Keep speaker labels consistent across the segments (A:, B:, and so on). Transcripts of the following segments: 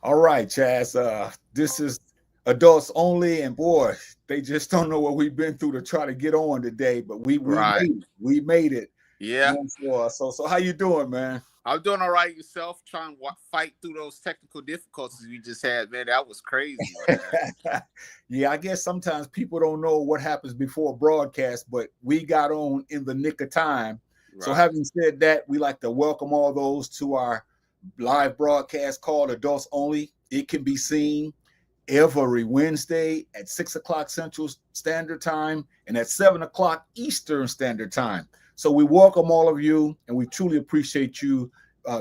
A: All right, Chaz. This is adults only, and boy, they just don't know what we've been through to try to get on today. But we
B: Right.
A: made it. We made it.
B: Yeah.
A: And so how you doing, man?
B: I'm doing all right yourself, trying to fight through those technical difficulties we just had, man. That was crazy, man.
A: Yeah, I guess sometimes people don't know what happens before broadcast, but we got on in the nick of time. So
B: Right.
A: having said that, we like to welcome all those to our live broadcast called Adults Only. It can be seen every Wednesday at 6 o'clock Central Standard Time and at 7 o'clock Eastern Standard Time. So we welcome all of you, and we truly appreciate you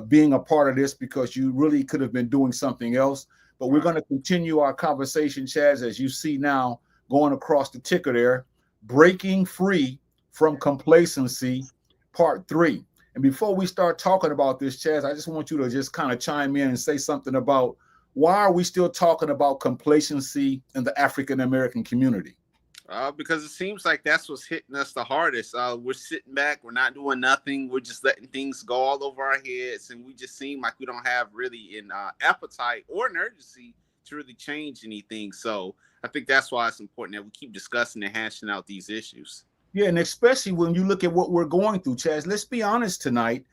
A: being a part of this because you really could have been doing something else. But we're
B: Right.
A: going to continue our conversation, Chaz, as you see now going across the ticker there, breaking free from complacency, part 3. And before we start talking about this, Chaz, I just want you to just kind of chime in and say something about why are we still talking about complacency in the African American community?
B: Because it seems like that's what's hitting us the hardest. We're sitting back, we're not doing nothing, we're just letting things go all over our heads, and we just seem like we don't have really an appetite or an urgency to really change anything. So I think that's why it's important that we keep discussing and hashing out these issues.
A: Yeah, and especially when you look at what we're going through, Chaz. Let's be honest tonight.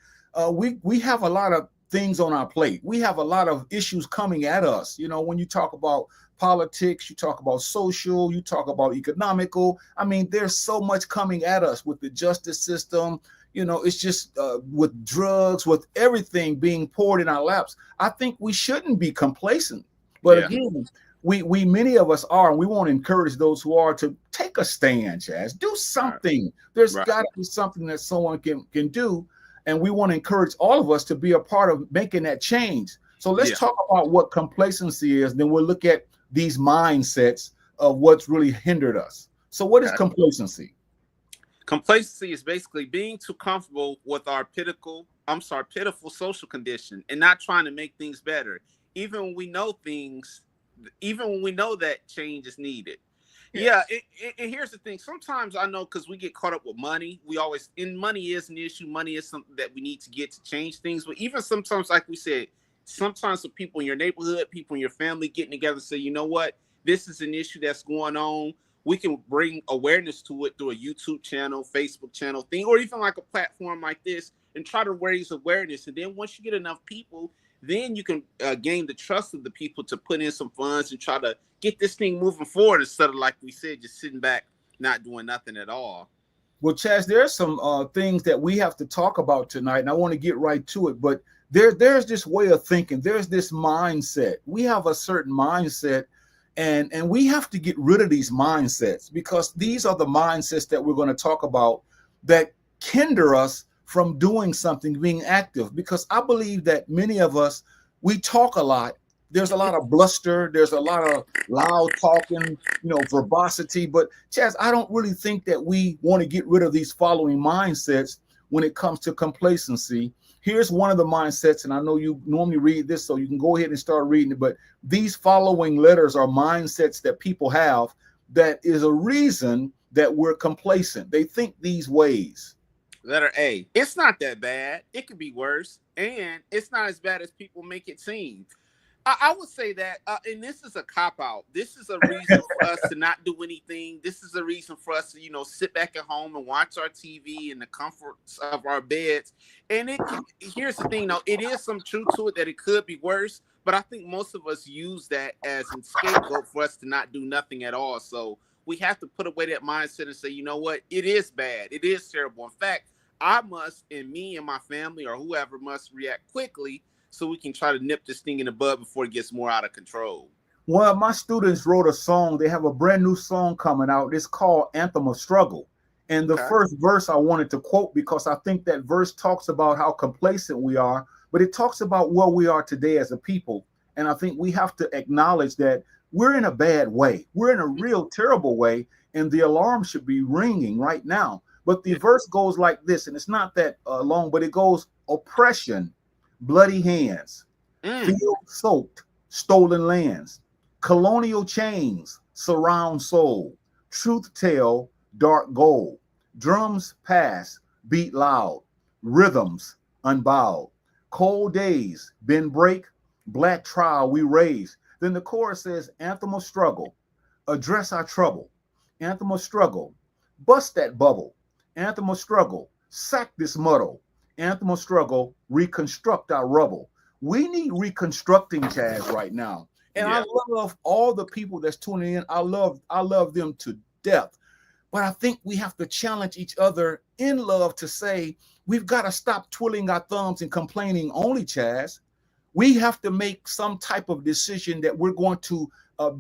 A: We have a lot of things on our plate. We have a lot of issues coming at us. You know, when you talk about politics, you talk about social, you talk about economical. I mean, there's so much coming at us with the justice system. You know, it's just with drugs, with everything being poured in our laps. I think we shouldn't be complacent. But
B: Yeah.
A: again, we many of us are, and we want to encourage those who are to take a stand, Chaz. Do
B: Right.
A: something. There's
B: Right.
A: got to be something that someone can do, and we want to encourage all of us to be a part of making that change. So let's
B: Yeah.
A: talk about what complacency is. Then we'll look at these mindsets of what's really hindered us. So, what is
B: Okay.
A: complacency?
B: Complacency is basically being too comfortable with our pitiful social condition and not trying to make things better, even when we know things, even when we know that change is needed. Yeah,
A: Yes.
B: and here's the thing. Sometimes I know because we get caught up with money. We always, and money is an issue. Money is something that we need to get to change things. But even sometimes, like we said, sometimes the people in your neighborhood, people in your family getting together and say, you know what, this is an issue that's going on. We can bring awareness to it through a YouTube channel, Facebook channel thing, or even like a platform like this and try to raise awareness. And then once you get enough people, then you can gain the trust of the people to put in some funds and try to get this thing moving forward instead of, like we said, just sitting back, not doing nothing at all.
A: Well, Chaz, there's some things that we have to talk about tonight, and I want to get right to it. But there's this way of thinking. There's this mindset. We have a certain mindset, and we have to get rid of these mindsets because these are the mindsets that we're going to talk about that hinder us from doing something, being active. Because I believe that many of us we talk a lot. There's a lot of bluster. There's a lot of loud talking, verbosity. But Chaz, I don't really think that we want to get rid of these following mindsets when it comes to complacency. Here's one of the mindsets, and I know you normally read this, so you can go ahead and start reading it. But these following letters are mindsets that people have that is a reason that we're complacent. They think these ways.
B: Letter A. It's not that bad. It could be worse. And it's not as bad as people make it seem. I would say that, and this is a cop out. This is a reason for us to not do anything. This is a reason for us to, sit back at home and watch our TV in the comforts of our beds. And here's the thing, though, it is some truth to it that it could be worse. But I think most of us use that as a scapegoat for us to not do nothing at all. So we have to put away that mindset and say, you know what, it is bad. It is terrible. In fact, I must, and me and my family or whoever must react quickly so we can try to nip this thing in the bud before it gets more out of control.
A: Well, my students wrote a song. They have a brand new song coming out. It's called Anthem of Struggle. And the
B: Okay.
A: first verse I wanted to quote because I think that verse talks about how complacent we are, but it talks about where we are today as a people. And I think we have to acknowledge that we're in a bad way. We're in a real terrible way. And the alarm should be ringing right now. But the
B: Yeah.
A: verse goes like this, and it's not that long, but it goes oppression, bloody hands,
B: Mm.
A: field soaked, stolen lands, colonial chains surround soul, truth tell, dark gold, drums pass, beat loud, rhythms unbowed, cold days bend break, Black trial we raise. Then the chorus says, anthem of struggle, address our trouble. Anthem of struggle, bust that bubble. Anthem of struggle, sack this muddle. Anthem of struggle, reconstruct our rubble. We need reconstructing, Chazz, right now. And I
B: Yeah.
A: love all the people that's tuning in. I love them to death. But I think we have to challenge each other in love to say, we've got to stop twiddling our thumbs and complaining only, Chazz. We have to make some type of decision that we're going to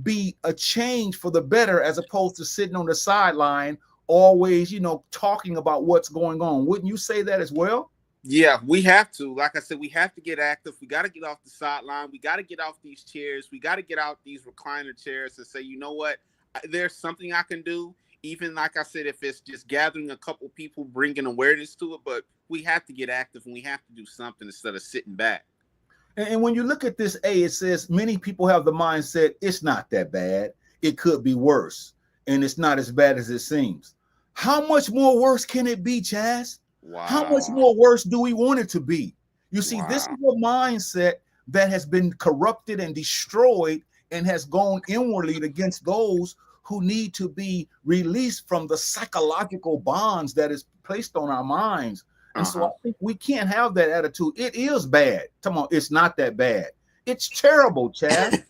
A: be a change for the better, as opposed to sitting on the sideline, always, talking about what's going on. Wouldn't you say that as well?
B: Yeah, we have to. Like I said, we have to get active. We got to get off the sideline. We got to get off these chairs. We got to get out these recliner chairs and say, you know what? There's something I can do. Even like I said, if it's just gathering a couple people, bringing awareness to it, but we have to get active and we have to do something instead of sitting back.
A: And when you look at this A, it says many people have the mindset, it's not that bad. It could be worse. And it's not as bad as it seems. How much more worse can it be, Chazz?
B: Wow.
A: How much more worse do we want it to be? You see, this is
B: Wow.
A: a mindset that has been corrupted and destroyed and has gone inwardly against those who need to be released from the psychological bonds that is placed on our minds. And so I think we can't have that attitude. It is bad. Come on, it's not that bad. It's terrible, Chazz.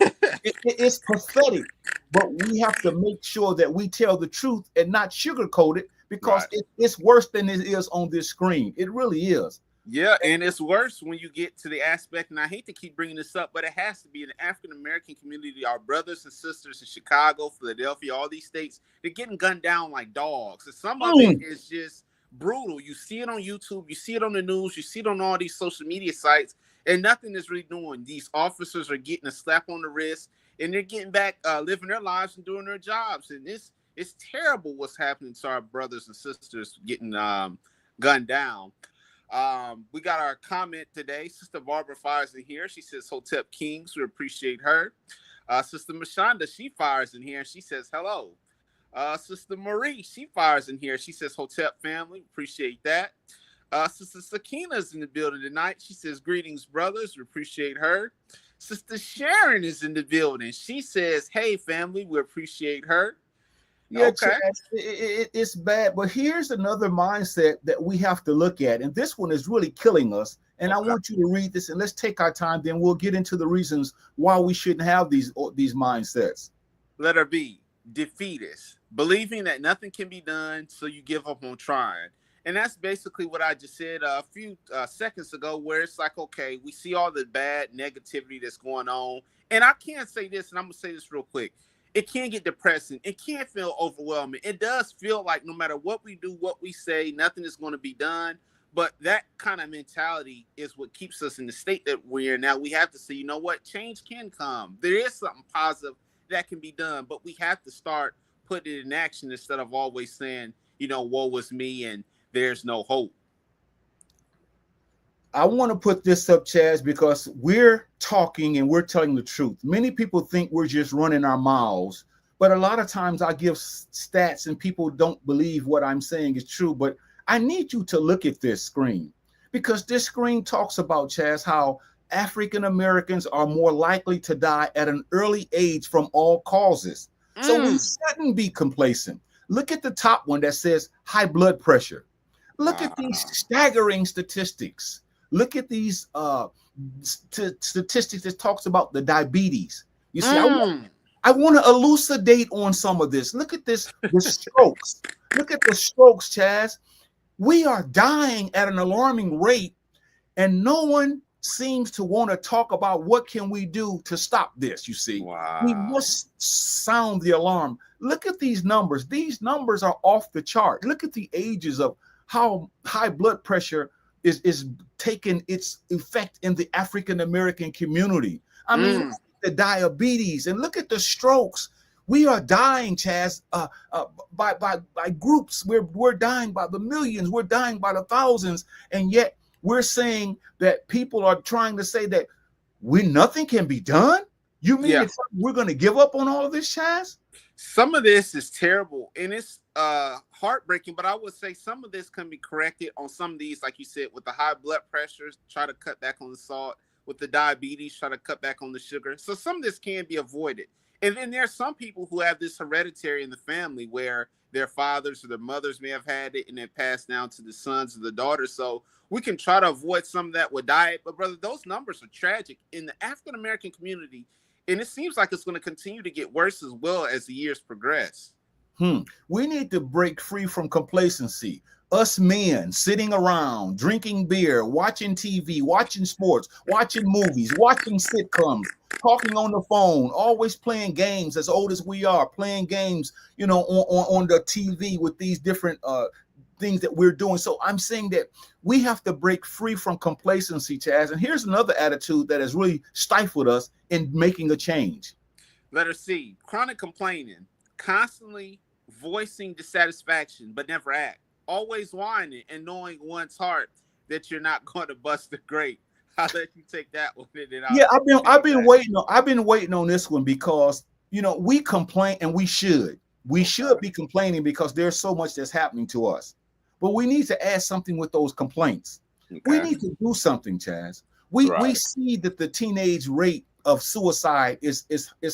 A: It's pathetic. But we have to make sure that we tell the truth and not sugarcoat it, because
B: Right.
A: it's worse than it is on this screen. It really is.
B: Yeah, and it's worse when you get to the aspect, and I hate to keep bringing this up, but it has to be in the African-American community. Our brothers and sisters in Chicago, Philadelphia, all these states, they're getting gunned down like dogs. And some of it is just brutal. You see it on YouTube, you see it on the news, you see it on all these social media sites, and nothing is really doing. These officers are getting a slap on the wrist, and they're getting back, living their lives and doing their jobs. And it's terrible what's happening to our brothers and sisters getting gunned down. We got our comment today. Sister Barbara fires in here. She says, Hotep Kings, we appreciate her. Sister Mashonda, she fires in here and she says, hello. Sister Marie, she fires in here. She says, Hotep family, appreciate that. Sister Sakina's in the building tonight. She says, greetings, brothers, we appreciate her. Sister Sharon is in the building. She says, hey, family, we appreciate her.
A: Yeah,
B: Okay.
A: it's bad. But here's another mindset that we have to look at. And this one is really killing us. And
B: Okay.
A: I want you to read this, and let's take our time. Then we'll get into the reasons why we shouldn't have these mindsets.
B: Letter B, defeatist, believing that nothing can be done, so you give up on trying. And that's basically what I just said a few seconds ago, where it's like, okay, we see all the bad negativity that's going on. And I can't say this, and I'm going to say this real quick. It can get depressing. It can feel overwhelming. It does feel like no matter what we do, what we say, nothing is going to be done. But that kind of mentality is what keeps us in the state that we're in now. We have to say, you know what? Change can come. There is something positive that can be done, but we have to start putting it in action instead of always saying, woe is me and there's no hope.
A: I want to put this up, Chazz, because we're talking and we're telling the truth. Many people think we're just running our mouths, but a lot of times I give stats and people don't believe what I'm saying is true. But I need you to look at this screen, because this screen talks about, Chazz, how African Americans are more likely to die at an early age from all causes. So we shouldn't be complacent. Look at the top one that says high blood pressure. Look at these staggering statistics. Look at these statistics that talks about the diabetes. You see, I want to elucidate on some of this. Look at this, the strokes. Look at the strokes, Chazz. We are dying at an alarming rate, and no one seems to want to talk about what can we do to stop this. You see, we must sound the alarm. Look at these numbers. These numbers are off the chart. Look at the ages of how high blood pressure is taking its effect in the African American community. I mean, the diabetes, and look at the strokes. We are dying, Chazz, by groups. We're dying by the millions. We're dying by the thousands, and yet we're saying that people are trying to say that nothing can be done. You mean we're going to give up on all of this, Chazz?
B: Some of this is terrible, and it's heartbreaking, but I would say some of this can be corrected on some of these, like you said, with the high blood pressures, try to cut back on the salt. with the diabetes, try to cut back on the sugar. So some of this can be avoided. And then there are some people who have this hereditary in the family where their fathers or their mothers may have had it and it passed down to the sons or the daughters. So we can try to avoid some of that with diet. But brother, those numbers are tragic in the African American community. And it seems like it's going to continue to get worse as well as the years progress.
A: We need to break free from complacency. Us men sitting around, drinking beer, watching TV, watching sports, watching movies, watching sitcoms, talking on the phone, always playing games as old as we are, playing games, on the TV with these different things that we're doing. So I'm saying that we have to break free from complacency, Chazz. And here's another attitude that has really stifled us in making a change.
B: Letter C, chronic complaining, constantly voicing dissatisfaction but never act, always whining and knowing one's heart that you're not going to bust the grape. I'll let you take that one.
A: I've been waiting on this one because we complain, and we should be complaining because there's so much that's happening to us, but we need to add something with those complaints. We need to do something, Chazz. We see that the teenage rate of suicide is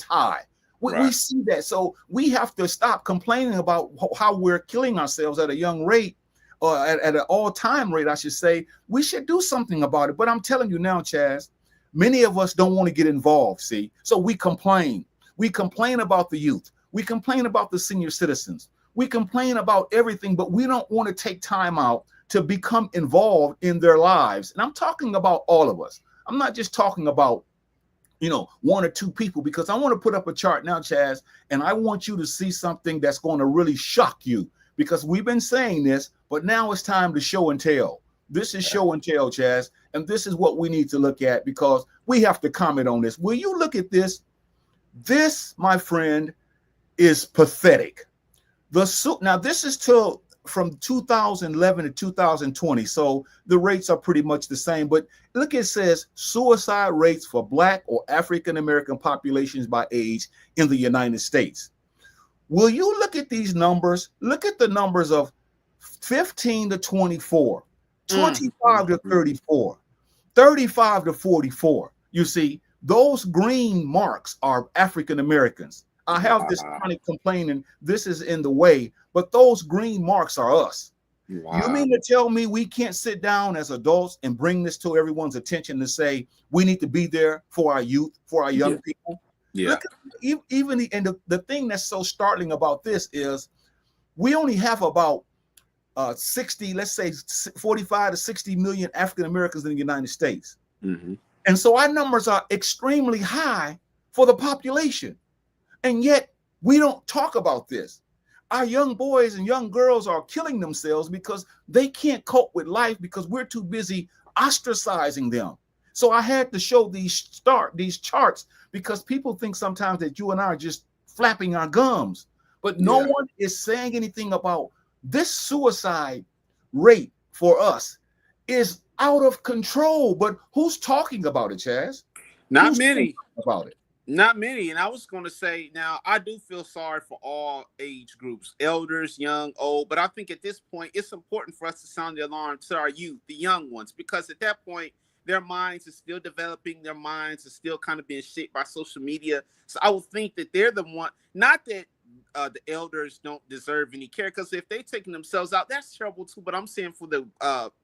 A: high. We see that. So we have to stop complaining about how we're killing ourselves at a young rate, or at an all-time rate, I should say. We should do something about it. But I'm telling you now, Chazz, many of us don't want to get involved, see? So we complain. We complain about the youth. We complain about the senior citizens. We complain about everything, but we don't want to take time out to become involved in their lives. And I'm talking about all of us. I'm not just talking about one or two people, because I want to put up a chart now, Chazz, and I want you to see something that's going to really shock you, because we've been saying this, but now it's time to show and tell. This is show and tell, Chazz, and this is what we need to look at, because we have to comment on this. Will you look at this? This, my friend, is pathetic. Now, this is from 2011 to 2020. So the rates are pretty much the same. But look, it says suicide rates for Black or African-American populations by age in the United States. Will you look at these numbers? Look at the numbers of 15 to 24, 25 to 34, 35 to 44. You see, those green marks are African-Americans. I have this chronic complaining, this is in the way, but those green marks are us. You mean to tell me we can't sit down as adults and bring this to everyone's attention to say we need to be there for our youth, for our young people? Look, even the thing that's so startling about this is we only have about 60, let's say 45 to 60 million African Americans in the United States. And so our numbers are extremely high for the population. And yet we don't talk about this. Our young boys and young girls are killing themselves because they can't cope with life because we're too busy ostracizing them. So I had to show these charts because people think sometimes that you and I are just flapping our gums, but no one is saying anything about this suicide rate for us is out of control. But who's talking about it, Chazz?
B: Not many
A: about it.
B: Not many. And I was going to say, now, I do feel sorry for all age groups, elders, young, old. But I think at this point, it's important for us to sound the alarm to our youth, the young ones, because at that point, their minds are still developing. Their minds are still kind of being shaped by social media. So I would think that they're the one, not that the elders don't deserve any care, because if they're taking themselves out, that's terrible too. But I'm saying for the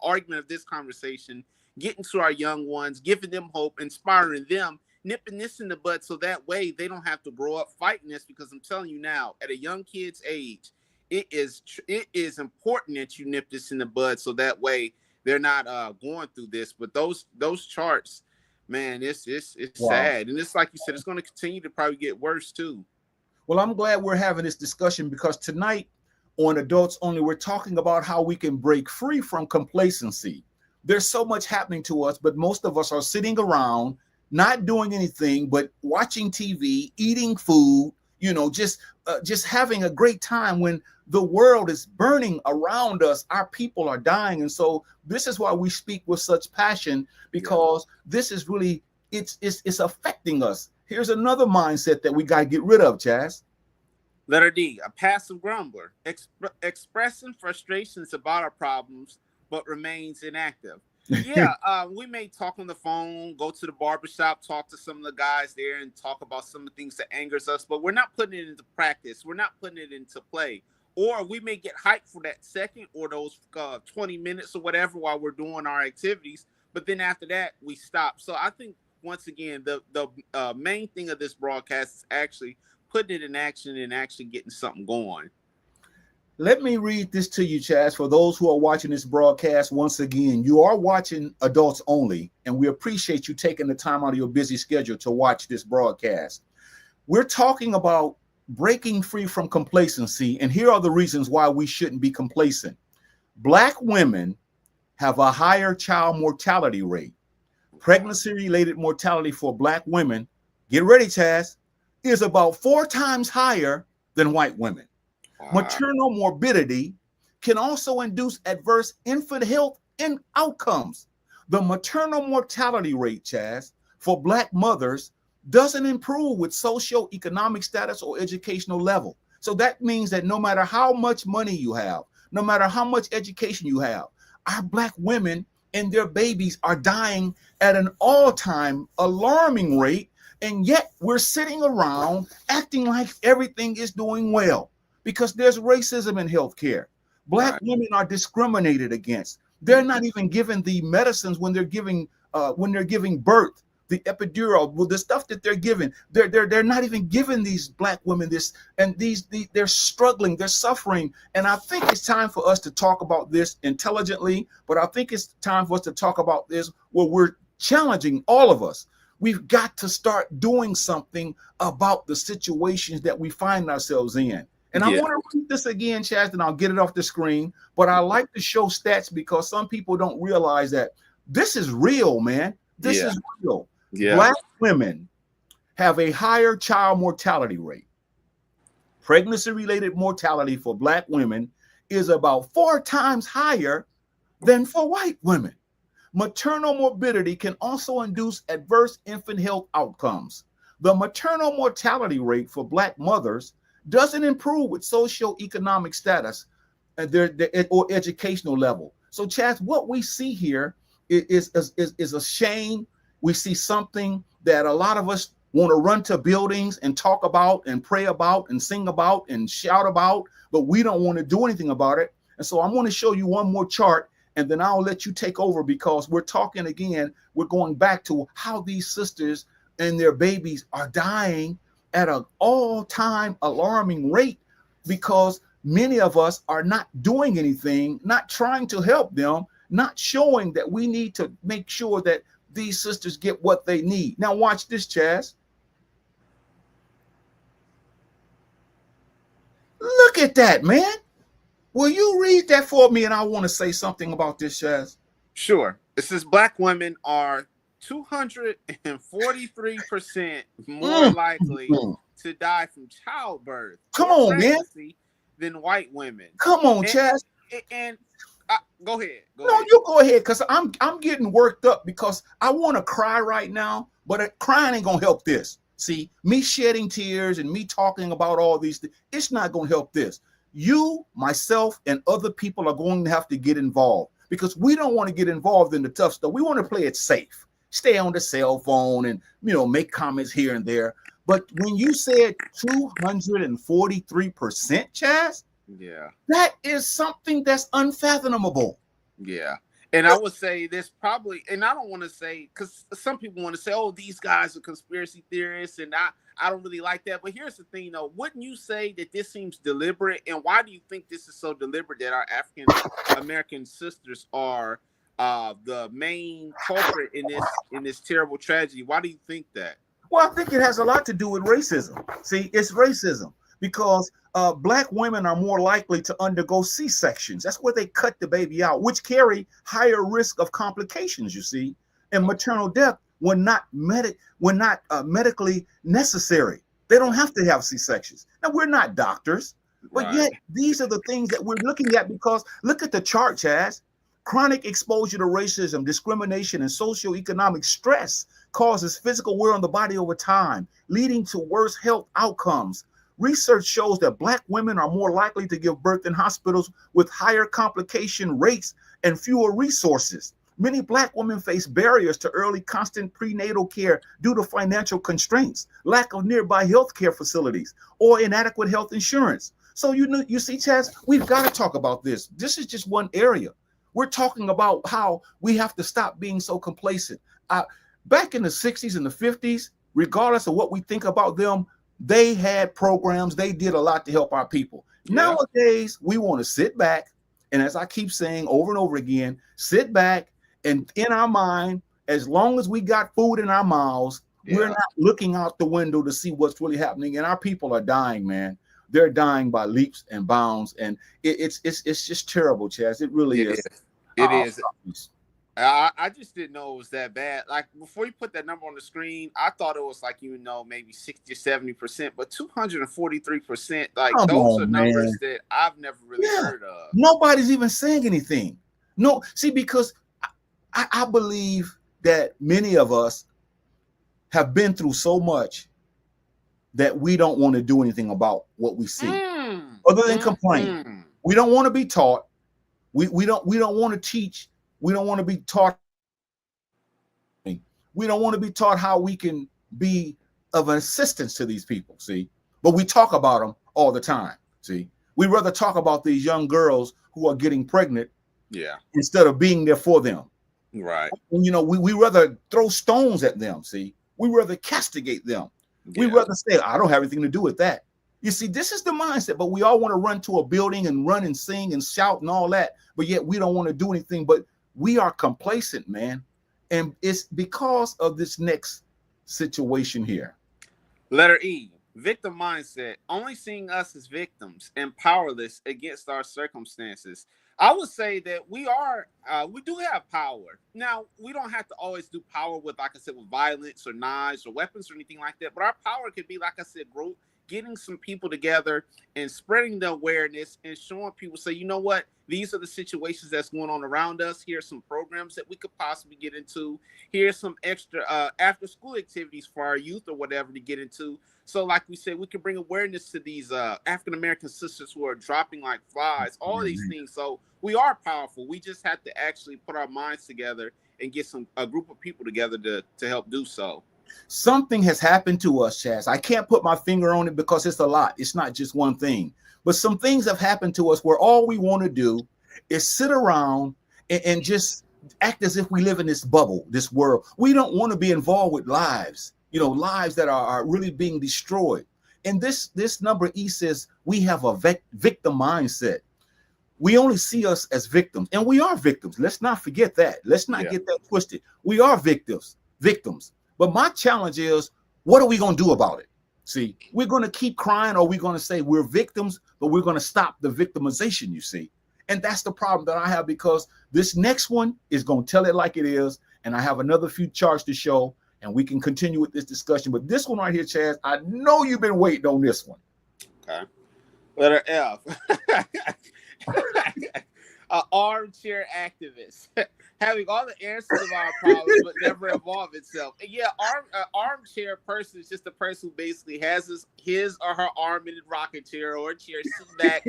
B: argument of this conversation, getting to our young ones, giving them hope, inspiring them, nipping this in the bud so that way they don't have to grow up fighting this, because I'm telling you now, at a young kid's age, it is important that you nip this in the bud so that way they're not going through this. But those charts, man, it's sad. And it's like you said, it's going to continue to probably get worse too.
A: Well, I'm glad we're having this discussion, because tonight on Adults Only, we're talking about how we can break free from complacency. There's so much happening to us, but most of us are sitting around not doing anything but watching TV, eating food, just having a great time when the world is burning around us. Our people are dying. And so this is why we speak with such passion, because this is really, it's affecting us. Here's another mindset that we got to get rid of, Chazz.
B: Letter D, a passive grumbler, expressing frustrations about our problems, but remains inactive. Yeah, we may talk on the phone, go to the barbershop, talk to some of the guys there, and talk about some of the things that angers us. But we're not putting it into practice. We're not putting it into play. Or we may get hyped for that second or those 20 minutes or whatever while we're doing our activities. But then after that, we stop. So I think once again, the main thing of this broadcast is actually putting it in action and actually getting something going.
A: Let me read this to you, Chaz. For those who are watching this broadcast, once again, you are watching adults only, and we appreciate you taking the time out of your busy schedule to watch this broadcast. We're talking about breaking free from complacency, and here are the reasons why we shouldn't be complacent. Black women have a higher child mortality rate. Pregnancy-related mortality for Black women, get ready, Chaz, is about 4 times higher than white women. Maternal morbidity can also induce adverse infant health and outcomes. The maternal mortality rate, Chaz, for Black mothers doesn't improve with socioeconomic status or educational level. So that means that no matter how much money you have, no matter how much education you have, our Black women and their babies are dying at an all-time alarming rate, and yet we're sitting around acting like everything is doing well. Because there's racism in healthcare. Black women are discriminated against. They're not even given the medicines when they're giving birth, the epidural, the stuff that they're given. They're not even giving these Black women this, and they're struggling, they're suffering. And I think it's time for us to talk about this intelligently, but I think it's time for us to talk about this where we're challenging all of us. We've got to start doing something about the situations that we find ourselves in. And I want to read this again, Chaz, and I'll get it off the screen. But I like to show stats because some people don't realize that this is real, man. This is real. Black women have a higher child mortality rate. Pregnancy-related mortality for Black women is about 4 times higher than for white women. Maternal morbidity can also induce adverse infant health outcomes. The maternal mortality rate for Black mothers doesn't improve with socioeconomic status or educational level. So, Chaz, what we see here is a shame. We see something that a lot of us want to run to buildings and talk about and pray about and sing about and shout about, but we don't want to do anything about it. And so I'm going to show you one more chart, and then I'll let you take over because we're talking again. We're going back to how these sisters and their babies are dying at an all-time alarming rate because many of us are not doing anything, not trying to help them, not showing that we need to make sure that these sisters get what they need. Now watch this, Chaz. Look at that, man. Will you read that for me? And I want to say something about this, Chaz.
B: Sure. It says Black women are 243% more likely to die from childbirth or pregnancy than white women.
A: Come on, Chaz.
B: And go ahead.
A: You go ahead, because I'm getting worked up because I want to cry right now, but crying ain't gonna help this. See, me shedding tears and me talking about all these things, it's not gonna help this. You, myself, and other people are going to have to get involved because we don't want to get involved in the tough stuff. We want to play it safe. Stay on the cell phone and, make comments here and there. But when you said 243%, Chaz, that is something that's unfathomable.
B: Yeah. And I would say this probably, and I don't want to say, because some people want to say, oh, these guys are conspiracy theorists, and I don't really like that. But here's the thing, though. Wouldn't you say that this seems deliberate? And why do you think this is so deliberate that our African American sisters are the main culprit in this terrible tragedy? Why do you think that?
A: Well, I think it has a lot to do with racism. See, it's racism because Black women are more likely to undergo C-sections. That's where they cut the baby out, which carry higher risk of complications, you see, and maternal death when not medically necessary. They don't have to have C-sections. Now, we're not doctors, but yet these are the things that we're looking at because look at the chart, Chaz. Chronic exposure to racism, discrimination, and socioeconomic stress causes physical wear on the body over time, leading to worse health outcomes. Research shows that Black women are more likely to give birth in hospitals with higher complication rates and fewer resources. Many Black women face barriers to early constant prenatal care due to financial constraints, lack of nearby health care facilities, or inadequate health insurance. So you see, Chaz, we've got to talk about this. This is just one area. We're talking about how we have to stop being so complacent. Back in the 60s and the 50s, regardless of what we think about them, they had programs. They did a lot to help our people. Yeah. Nowadays, we want to sit back, and as I keep saying over and over again, sit back and in our mind, as long as we got food in our mouths, we're not looking out the window to see what's really happening. And our people are dying, man. They're dying by leaps and bounds, and it's just terrible, Chaz. It really is.
B: It is. I just didn't know it was that bad. Like, before you put that number on the screen, I thought it was like, maybe 60 or 70%, but 243%. Like, those are numbers that I've never really heard of.
A: Nobody's even saying anything. No, see, because I believe that many of us have been through so much that we don't want to do anything about what we see, other than complain. We don't want to be taught. We don't want to teach. We don't want to be taught. We don't want to be taught how we can be of an assistance to these people, see? But we talk about them all the time, see? We rather talk about these young girls who are getting pregnant instead of being there for them.
B: Right.
A: We rather throw stones at them, see? We rather castigate them. We rather say, I don't have anything to do with that. You see, this is the mindset, but we all want to run to a building and run and sing and shout and all that, but yet we don't want to do anything. But we are complacent, man. And it's because of this next situation here.
B: Letter E, victim mindset, only seeing us as victims and powerless against our circumstances. I would say that we do have power. Now, we don't have to always do power with, like I said, with violence or knives or weapons or anything like that. But our power could be, like I said, getting some people together and spreading the awareness and showing people, say, you know what, these are the situations that's going on around us. Here's some programs that we could possibly get into. Here's some extra after school activities for our youth or whatever to get into. So like we said, we can bring awareness to these African-American sisters who are dropping like flies, all these things. So we are powerful. We just have to actually put our minds together and get a group of people together to help do so.
A: Something has happened to us, Chaz. I can't put my finger on it because it's a lot. It's not just one thing. But some things have happened to us where all we want to do is sit around and just act as if we live in this bubble, this world. We don't want to be involved with lives, lives that are really being destroyed. And this number E says we have a victim mindset. We only see us as victims, and we are victims. Let's not forget that. Let's not get that twisted. We are victims. But my challenge is, what are we going to do about it? See, we're going to keep crying, or we're going to say we're victims, but we're going to stop the victimization, you see. And that's the problem that I have, because this next one is going to tell it like it is. And I have another few charts to show, and we can continue with this discussion. But this one right here, Chaz, I know you've been waiting on this one.
B: Okay. Letter F. Armchair activist. Having all the answers to our problems, but never involve itself. And armchair person is just a person who basically has his or her arm in a rocking chair or a chair, sitting back.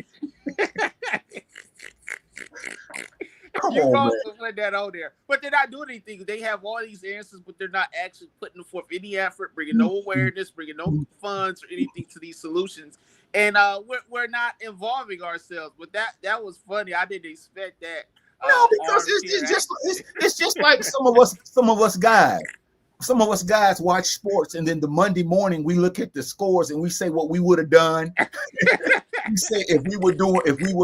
B: You know, put that on there, but they're not doing anything. They have all these answers, but they're not actually putting forth any effort, bringing no awareness, bringing no funds or anything to these solutions. And we're not involving ourselves. But that was funny. I didn't expect that.
A: No, because it's just like some of us guys. Some of us guys watch sports, and then the Monday morning we look at the scores and we say what we would have done. We say if we were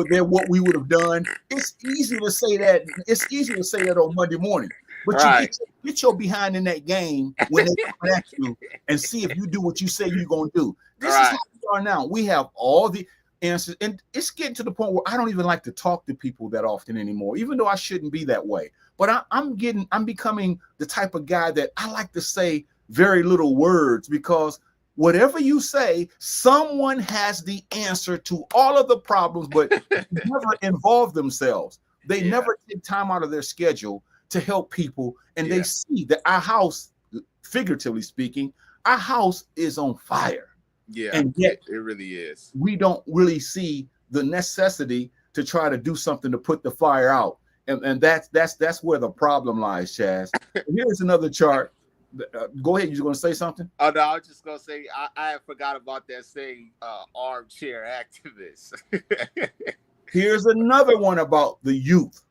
A: there, what we would have done. It's easy to say that. It's easy to say that on Monday morning. But right. You get your behind in that game when they come at you and see if you do what you say you're going to do. This is how we are now. We have all the answers, and it's getting to the point where I don't even like to talk to people that often anymore, even though I shouldn't be that way. But I'm becoming the type of guy that I like to say very little words, because whatever you say, someone has the answer to all of the problems, but never involve themselves. They never take time out of their schedule to help people. And they see that our house, figuratively speaking, our house is on fire.
B: Yeah,
A: and yet
B: it really is.
A: We don't really see the necessity to try to do something to put the fire out. And that's where the problem lies, Chazz. Here's another chart. Go ahead. You're going to say something?
B: Oh no, I was just gonna say I forgot about that saying armchair activist.
A: Here's another one about the youth.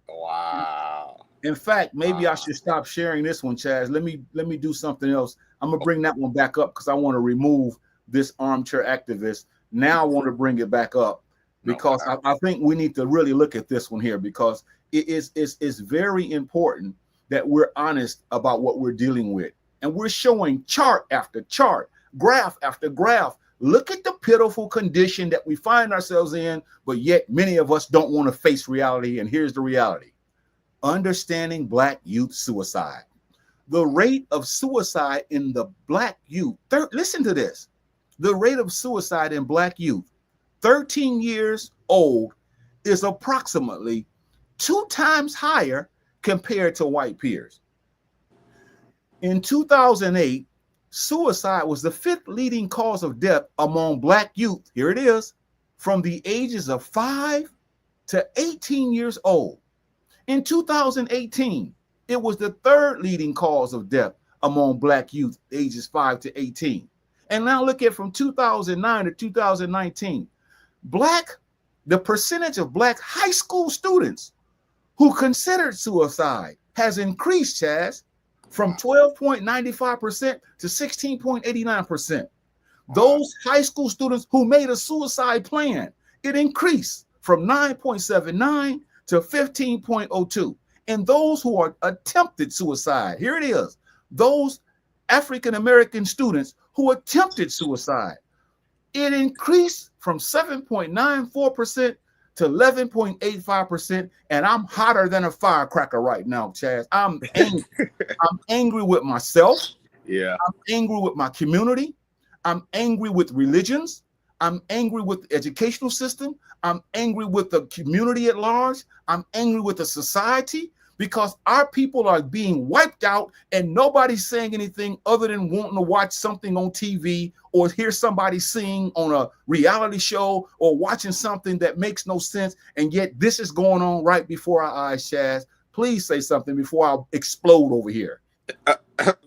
B: Wow.
A: In fact, maybe I should stop sharing this one, Chazz. Let me do something else. I'm gonna bring that one back up because I want to remove this armchair activist. Now I want to bring it back up because I think we need to really look at this one here, because it's very important that we're honest about what we're dealing with. And we're showing chart after chart, graph after graph. Look at the pitiful condition that we find ourselves in, but yet many of us don't want to face reality. And here's the reality. Understanding Black youth suicide. The rate of suicide in the Black youth, listen to this. The rate of suicide in Black youth, 13 years old, is approximately 2 times higher compared to white peers. In 2008, suicide was the 5th leading cause of death among Black youth. Here it is, from the ages of 5 to 18 years old. In 2018, it was the 3rd leading cause of death among Black youth ages 5 to 18. And now look at from 2009 to 2019, the percentage of Black high school students who considered suicide has increased, Chazz, from 12.95% to 16.89%. Those high school students who made a suicide plan, it increased from 9.79 to 15.02. And those who are attempted suicide, here it is, those African-American students who attempted suicide, it increased from 7.94% to 11.85%. And I'm hotter than a firecracker right now, Chazz. I'm angry. I'm angry with myself.
B: Yeah.
A: I'm angry with my community. I'm angry with religions. I'm angry with the educational system. I'm angry with the community at large. I'm angry with the society, because our people are being wiped out and nobody's saying anything other than wanting to watch something on TV or hear somebody sing on a reality show or watching something that makes no sense. And yet this is going on right before our eyes, Chazz. Please say something before I explode over here.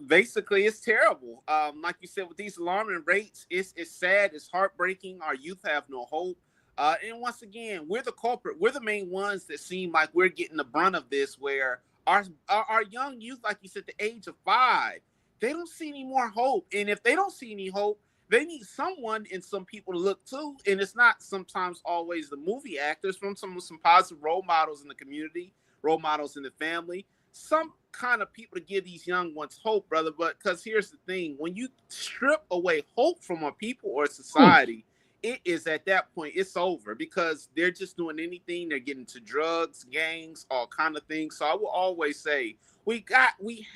B: Basically, it's terrible. Like you said, with these alarming rates, it's sad, it's heartbreaking. Our youth have no hope. And once again, we're the culprit. We're the main ones that seem like we're getting the brunt of this, where our young youth, like you said, the age of 5, they don't see any more hope. And if they don't see any hope, they need someone and some people to look to. And it's not sometimes always the movie actors, from some positive role models in the community, role models in the family, some kind of people to give these young ones hope, brother. But because here's the thing, when you strip away hope from a people or a society, it is at that point, it's over, because they're just doing anything. They're getting to drugs, gangs, all kind of things. So I will always say we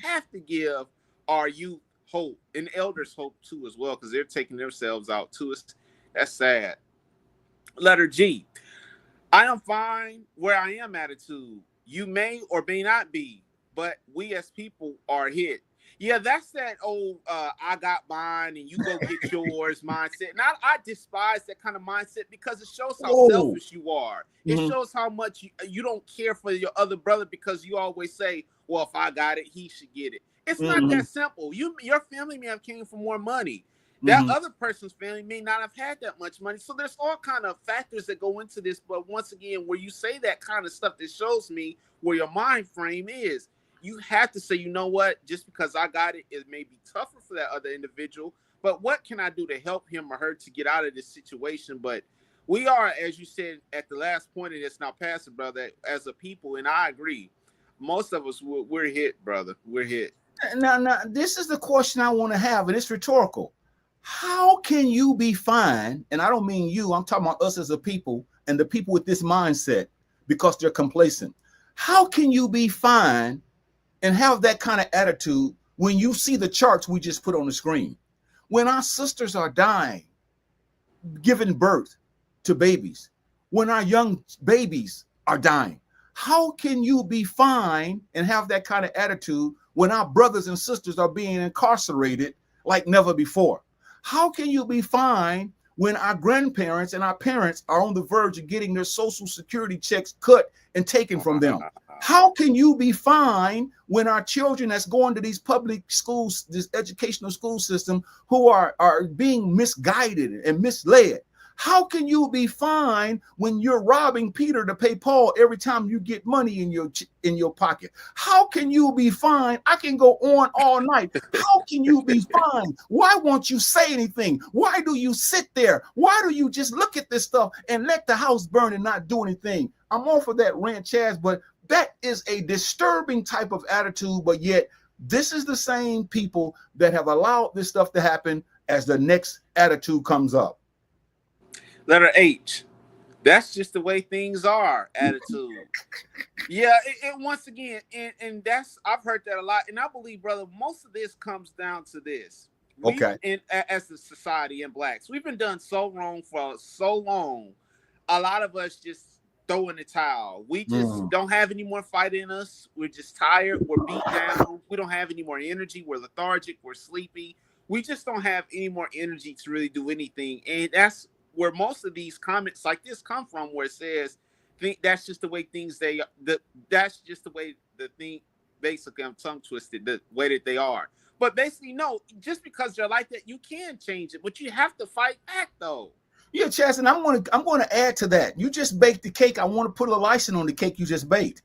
B: have to give our youth hope, and elders hope too as well, because they're taking themselves out too. That's sad. Letter G. I am fine where I am attitude. You may or may not be, but we as people are hit. Yeah, that's that old I got mine and you go get yours mindset. And I despise that kind of mindset, because it shows how selfish you are. It shows how much you don't care for your other brother, because you always say, well, if I got it, he should get it. It's not that simple. Your family may have came for more money. That other person's family may not have had that much money. So there's all kind of factors that go into this. But once again, where you say that kind of stuff, that shows me where your mind frame is. You have to say, you know what, just because I got it, it may be tougher for that other individual, but what can I do to help him or her to get out of this situation? But we are, as you said at the last point of this, now Pastor, brother, as a people, and I agree, most of us, we're hit, brother. We're hit.
A: Now, this is the question I want to have, and it's rhetorical. How can you be fine? And I don't mean you, I'm talking about us as a people and the people with this mindset, because they're complacent. How can you be fine and have that kind of attitude when you see the charts we just put on the screen? When our sisters are dying, giving birth to babies, when our young babies are dying, how can you be fine and have that kind of attitude when our brothers and sisters are being incarcerated like never before? How can you be fine when our grandparents and our parents are on the verge of getting their social security checks cut and taken from them? How can you be fine when our children that's going to these public schools, this educational school system, who are being misguided and misled? How can you be fine when you're robbing Peter to pay Paul every time you get money in your pocket? How can you be fine? I can go on all night. How can you be fine? Why won't you say anything? Why do you sit there? Why do you just look at this stuff and let the house burn and not do anything? I'm all for that rant, Chazz, but that is a disturbing type of attitude. But yet this is the same people that have allowed this stuff to happen as the next attitude comes up.
B: Letter H. That's just the way things are. Attitude. Yeah, it once again, and that's, I've heard that a lot, and I believe, brother, most of this comes down to this. As a society and blacks, we've been done so wrong for so long. A lot of us just throw in the towel. We just don't have any more fight in us. We're just tired. We're beat down. We don't have any more energy. We're lethargic. We're sleepy. We just don't have any more energy to really do anything, and that's where most of these comments like this come from, where it says, that's just the way things that's just the way the thing, basically, I'm tongue twisted, the way that they are. But basically, no, just because they're like that, you can change it, but you have to fight back, though.
A: Yeah, Chazz, and I'm going to add to that. You just baked the cake. I want to put a icing on the cake you just baked.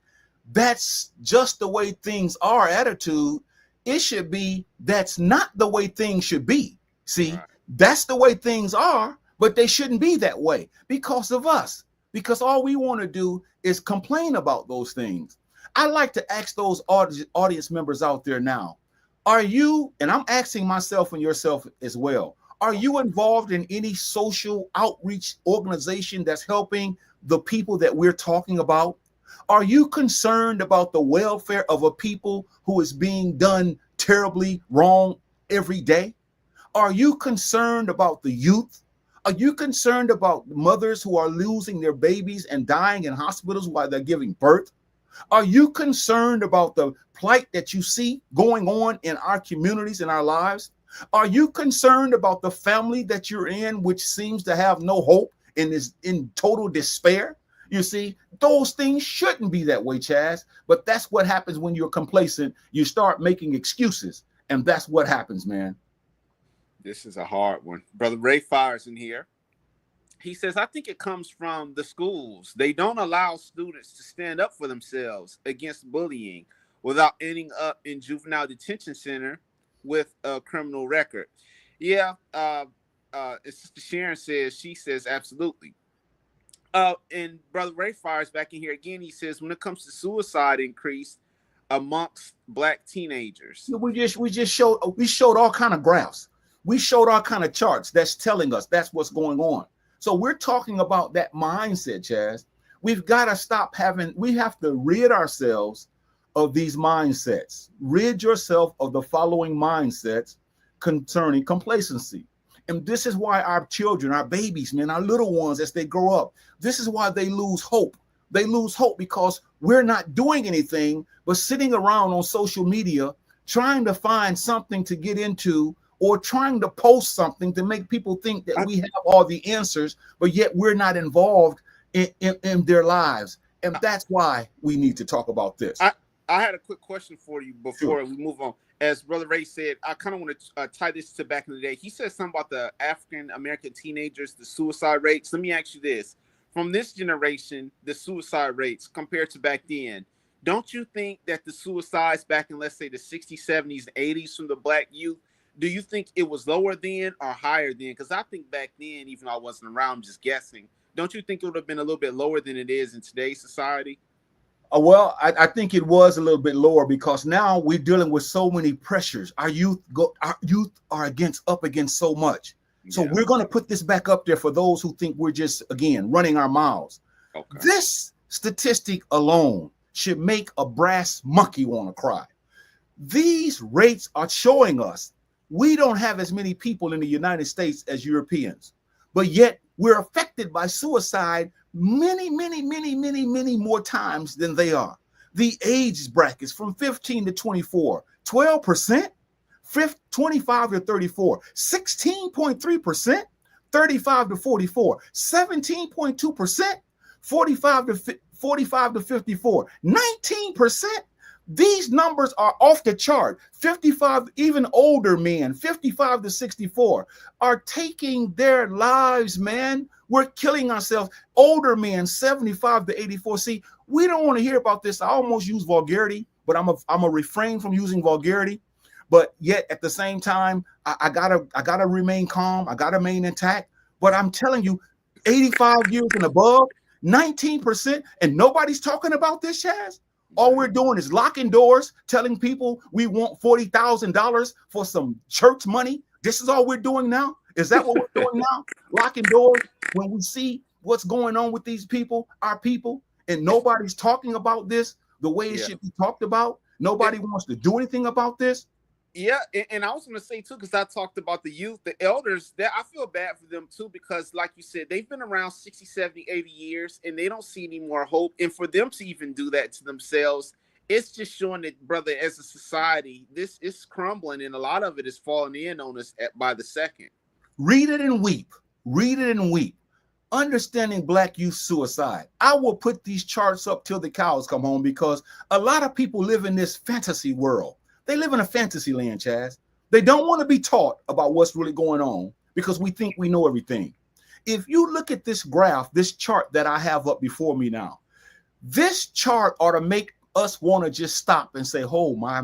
A: That's just the way things are. Attitude. It should be. That's not the way things should be. See, right. That's the way things are. But they shouldn't be that way because of us, because all we want to do is complain about those things. I like to ask those audience members out there now, are you, and I'm asking myself and yourself as well, are you involved in any social outreach organization that's helping the people that we're talking about? Are you concerned about the welfare of a people who is being done terribly wrong every day? Are you concerned about the youth? Are you concerned about mothers who are losing their babies and dying in hospitals while they're giving birth? Are you concerned about the plight that you see going on in our communities, in our lives? Are you concerned about the family that you're in, which seems to have no hope and is in total despair? You see, those things shouldn't be that way, Chazz. But that's what happens when you're complacent. You start making excuses, and that's what happens, man.
B: This is a hard one. Brother Ray Fires in here. He says, I think it comes from the schools. They don't allow students to stand up for themselves against bullying without ending up in juvenile detention center with a criminal record. Yeah, Sister Sharon says, she says, absolutely. And Brother Ray Fires back in here again. He says, when it comes to suicide increase amongst black teenagers.
A: We showed all kind of graphs. We showed all kind of charts that's telling us that's what's going on. So we're talking about that mindset, Chazz. We've got to stop we have to rid ourselves of these mindsets. Rid yourself of the following mindsets concerning complacency. And this is why our children, our babies, man, our little ones, as they grow up, this is why they lose hope. They lose hope because we're not doing anything but sitting around on social media trying to find something to get into, or trying to post something to make people think that we have all the answers, but yet we're not involved in their lives. And that's why we need to talk about this.
B: I had a quick question for you before we move on. As Brother Ray said, I kind of want to tie this to back in the day. He said something about the African-American teenagers, the suicide rates. Let me ask you this. From this generation, the suicide rates compared to back then, don't you think that the suicides back in, let's say, the 60s, 70s, 80s from the black youth, do you think it was lower then or higher then? Because I think back then, even though I wasn't around, I'm just guessing, don't you think it would have been a little bit lower than it is in today's society?
A: Well, I think it was a little bit lower because now we're dealing with so many pressures. Our youth are up against so much. So we're going to put this back up there for those who think we're just, again, running our mouths. Okay. This statistic alone should make a brass monkey want to cry. These rates are showing us we don't have as many people in the United States as Europeans, but yet we're affected by suicide many more times than they are. The age brackets from 15 to 24, 12%, 25 to 34, 16.3%, 35 to 44, 17.2%, 45 to 54, 19%. These numbers are off the chart. 55, even older men, 55 to 64, are taking their lives, man. We're killing ourselves. Older men, 75 to 84. See, we don't want to hear about this. I almost use vulgarity, but I'm a refrain from using vulgarity. But yet at the same time, I gotta remain calm. I gotta remain intact. But I'm telling you, 85 years and above, 19%, and nobody's talking about this, Chazz. All we're doing is locking doors, telling people we want $40,000 for some church money. This is all we're doing now. Is that what we're doing now? Locking doors when we see what's going on with these people, our people, and nobody's talking about this the way it should be talked about. Nobody wants to do anything about this.
B: Yeah, and I was going to say too, because I talked about the youth, the elders, that I feel bad for them too, because like you said, they've been around 60, 70, 80 years, and they don't see any more hope. And for them to even do that to themselves, it's just showing that, brother, as a society, this is crumbling, and a lot of it is falling in on us by the second.
A: Read it and weep. Read it and weep. Understanding Black youth suicide. I will put these charts up till the cows come home, because a lot of people live in this fantasy world. They live in a fantasy land, Chazz. They don't want to be taught about what's really going on because we think we know everything. If you look at this graph, this chart that I have up before me now, this chart ought to make us want to just stop and say, oh, my.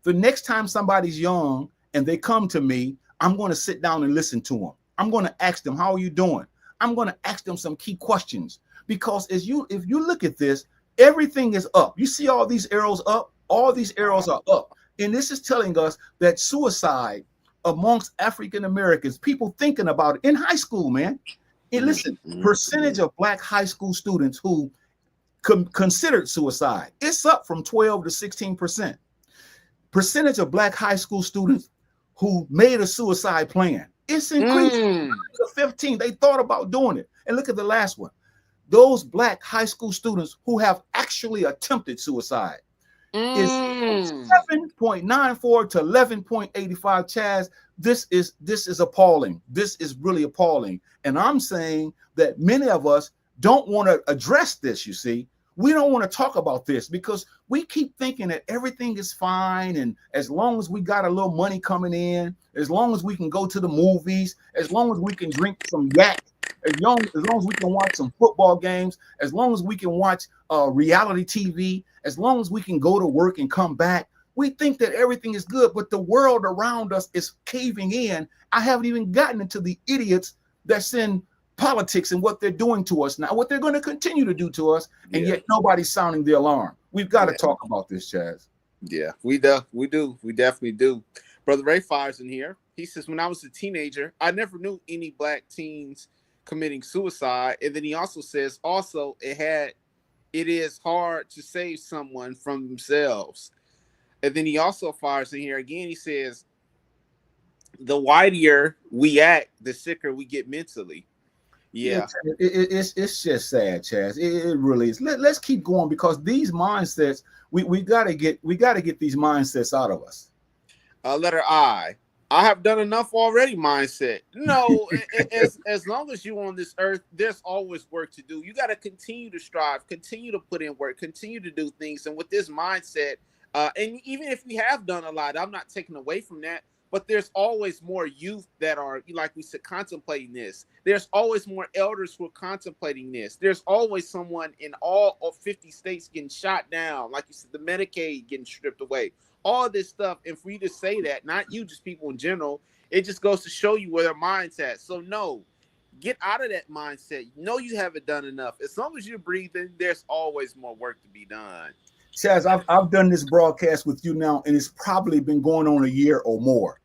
A: The next time somebody's young and they come to me, I'm going to sit down and listen to them. I'm going to ask them, how are you doing? I'm going to ask them some key questions, because if you look at this, everything is up. You see all these arrows up? All these arrows are up. And this is telling us that suicide amongst African Americans, people thinking about it in high school, man. And listen, percentage of Black high school students who considered suicide, it's up from 12 to 16%. Percentage of Black high school students who made a suicide plan, it's increased to 15. They thought about doing it. And look at the last one. Those Black high school students who have actually attempted suicide, is 7.94 to 11.85. Chazz, this is appalling. This is really appalling. And I'm saying that many of us don't want to address this. You see, we don't want to talk about this because we keep thinking that everything is fine, and as long as we got a little money coming in, as long as we can go to the movies, as long as we can drink some yak, as long as we can watch some football games, as long as we can watch reality TV, as long as we can go to work and come back, we think that everything is good. But the world around us is caving in. I haven't even gotten into the idiots that's in politics and what they're doing to us now, what they're going to continue to do to us, and yet nobody's sounding the alarm. We've got to talk about this, Chazz.
B: Yeah, we do. We definitely do. Brother Ray Fires in here. He says, when I was a teenager, I never knew any Black teens committing suicide. And then he also says, it is hard to save someone from themselves. And then he also fires in here again. He says, the whiter we act, the sicker we get mentally. Yeah,
A: it's just sad, Chazz. It really is. Let's keep going, because these mindsets, we gotta get these mindsets out of us.
B: Letter I have done enough already. Mindset. No, as long as you're on this earth, there's always work to do. You got to continue to strive, continue to put in work, continue to do things. And with this mindset, and even if we have done a lot, I'm not taking away from that. But there's always more youth that are, like we said, contemplating this. There's always more elders who are contemplating this. There's always someone in all of 50 states getting shot down. Like you said, the Medicaid getting stripped away. All this stuff. And for you to say that, not you, just people in general, it just goes to show you where their mind's at. So no, get out of that mindset. You know you haven't done enough. As long as you're breathing, there's always more work to be done.
A: Chazz, I've done this broadcast with you now, and it's probably been going on a year or more.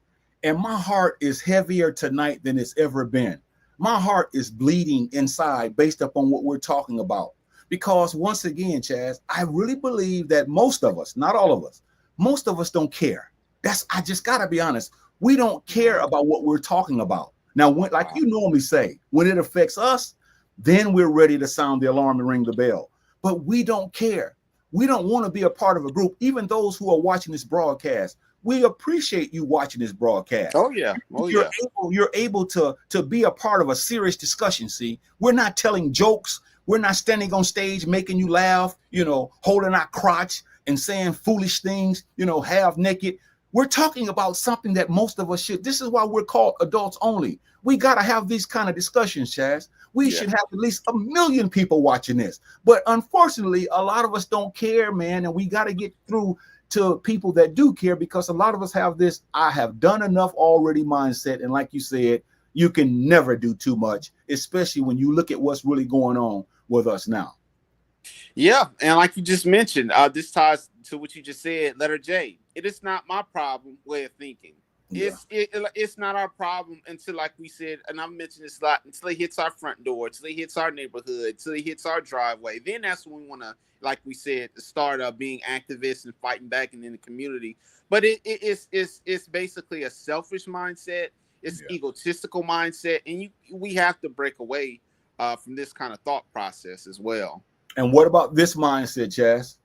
A: And my heart is heavier tonight than it's ever been. My heart is bleeding inside based upon what we're talking about. Because once again, Chazz, I really believe that most of us, not all of us, most of us don't care. I just got to be honest. We don't care about what we're talking about. Now, like you normally say, when it affects us, then we're ready to sound the alarm and ring the bell. But we don't care. We don't want to be a part of a group. Even those who are watching this broadcast, We appreciate you watching this broadcast.
B: Oh yeah. Oh yeah.
A: You're able to be a part of a serious discussion. See, we're not telling jokes. We're not standing on stage making you laugh, holding our crotch and saying foolish things, half naked. We're talking about something that most of us should. This is why we're called adults only. We got to have these kind of discussions, Chazz. We should have at least 1 million people watching this. But unfortunately, a lot of us don't care, man. And we got to get through to people that do care, because a lot of us have this "I have done enough already" mindset. And like you said, you can never do too much, especially when you look at what's really going on with us now.
B: Yeah, and like you just mentioned, this ties to what you just said, letter J. It is not my problem way of thinking.
A: Yeah.
B: It's not our problem until, like we said, and I've mentioned this a lot, until it hits our front door, until it hits our neighborhood, until it hits our driveway. Then that's when we want to, like we said, start being activists and fighting back in the community. But it's basically a selfish mindset. It's egotistical mindset, and we have to break away from this kind of thought process as well.
A: And what about this mindset, Chazz?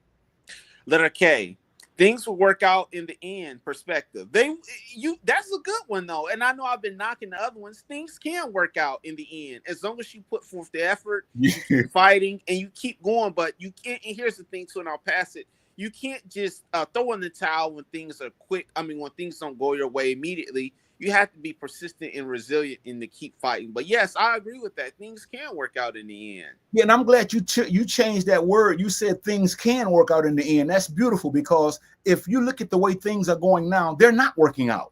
B: Letter K. Things will work out in the end. Perspective. That's a good one though. And I know I've been knocking the other ones. Things can work out in the end as long as you put forth the effort, you keep fighting, and you keep going. But you can't. And here's the thing too, and I'll pass it. You can't just throw in the towel when things are quick. I mean, when things don't go your way immediately. You have to be persistent and resilient and to keep fighting. But yes, I agree with that. Things can work out in the end.
A: Yeah, and I'm glad you changed that word. You said things can work out in the end. That's beautiful, because if you look at the way things are going now, they're not working out.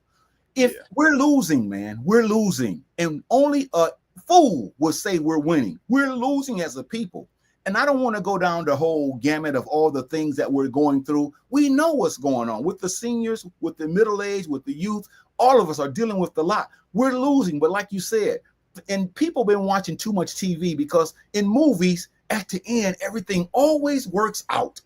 A: If we're losing, man, we're losing. And only a fool would say we're winning. We're losing as a people. And I don't want to go down the whole gamut of all the things that we're going through. We know what's going on with the seniors, with the middle age, with the youth. All of us are dealing with a lot. We're losing. But like you said, and people been watching too much TV, because in movies, at the end, everything always works out.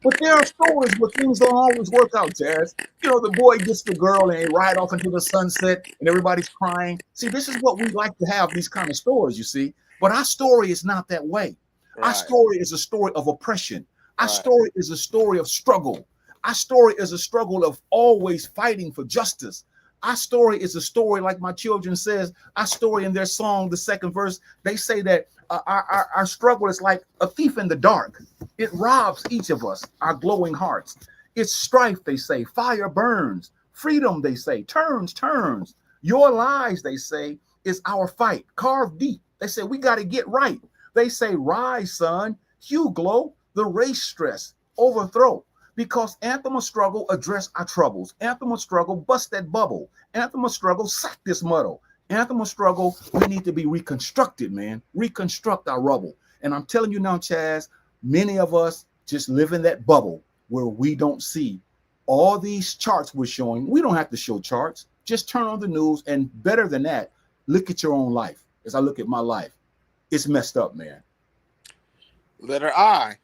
A: But there are stories where things don't always work out, Chazz. The boy gets the girl and they ride off into the sunset and everybody's crying. See, this is what we like to have, these kind of stories, you see. But our story is not that way. Right. Our story is a story of oppression. Our story is a story of struggle. Our story is a struggle of always fighting for justice. Our story is a story, like my children says, our story in their song, the second verse, they say that our struggle is like a thief in the dark. It robs each of us, our glowing hearts. It's strife, they say, fire burns. Freedom, they say, turns. Your lies, they say, is our fight, carved deep. They say, we got to get right. They say, rise, son, hue glow, the race stress, overthrow. Because anthem of struggle, address our troubles. Anthem of struggle, bust that bubble. Anthem of struggle, sack this muddle. Anthem of struggle, we need to be reconstructed, man. Reconstruct our rubble. And I'm telling you now, Chazz, many of us just live in that bubble where we don't see all these charts we're showing. We don't have to show charts. Just turn on the news, and better than that, look at your own life. As I look at my life, it's messed up, man.
B: Letter I.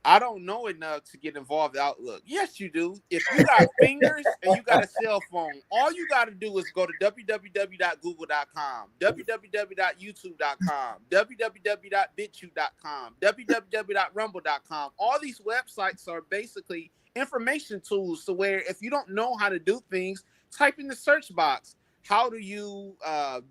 B: I don't know enough to get involved in Outlook. Yes, you do. If you got fingers and you got a cell phone, all you got to do is go to www.google.com, www.youtube.com, www.bitchute.com, www.rumble.com. All these websites are basically information tools, to where if you don't know how to do things, type in the search box, how do you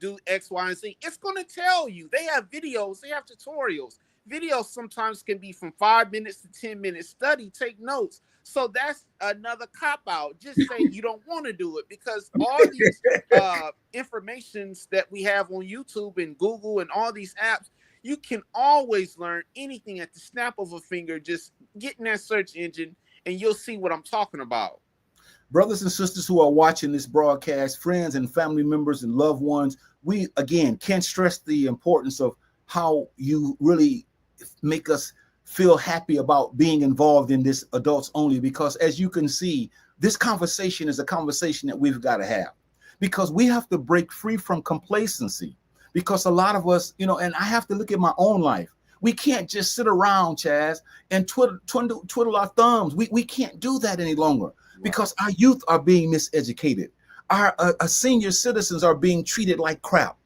B: do X, Y, and Z? It's going to tell you. They have videos. They have tutorials. Videos sometimes can be from 5 minutes to 10 minutes. Study, take notes. So that's another cop-out. Just say you don't want to do it, because all these informations that we have on YouTube and Google and all these apps, you can always learn anything at the snap of a finger. Just get in that search engine and you'll see what I'm talking about.
A: Brothers and sisters who are watching this broadcast, friends and family members and loved ones, we, again, can't stress the importance of how you really make us feel happy about being involved in this adults only, because as you can see, this conversation is a conversation that we've got to have, because we have to break free from complacency. Because a lot of us, and I have to look at my own life. We can't just sit around, Chazz, and twiddle our thumbs. We can't do that any longer, because our youth are being miseducated. Our senior citizens are being treated like crap.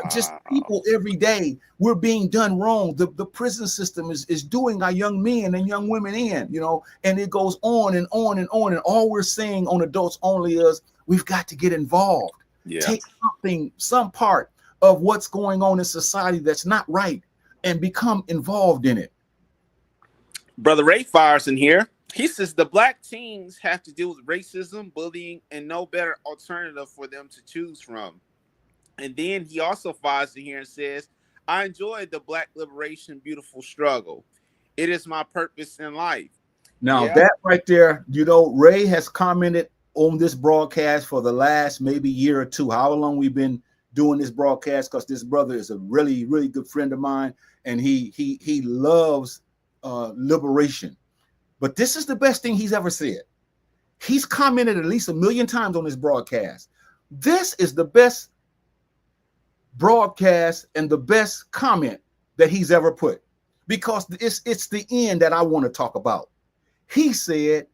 A: Just
B: Wow.
A: people every day, we're being done wrong. The prison system is doing our young men and young women in, and it goes on and on and on. And all we're saying on Adults Only is we've got to get involved,
B: Yeah.
A: take some part of what's going on in society that's not right, and become involved in it.
B: Brother Ray fires in here. He says the black teens have to deal with racism, bullying, and no better alternative for them to choose from. And then he also fires in here and says, I enjoy the black liberation beautiful struggle. It is my purpose in life.
A: Now
B: Yeah.
A: that right there, Ray has commented on this broadcast for the last maybe year or two, however long we've been doing this broadcast, because this brother is a really, really good friend of mine, and he loves liberation. But this is the best thing he's ever said. He's commented at least 1,000,000 times on this broadcast. This is the best broadcast and the best comment that he's ever put, because it's the end that I want to talk about. He said,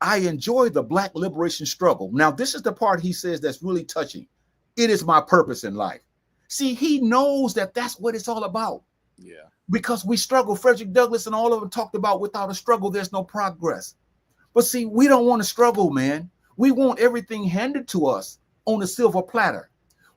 A: I enjoy the black liberation struggle. Now, this is the part he says that's really touching. It is my purpose in life. See, he knows that that's what it's all about.
B: Yeah.
A: Because we struggle. Frederick Douglass and all of them talked about without a struggle, there's no progress. But see, we don't want to struggle, man. We want everything handed to us on a silver platter.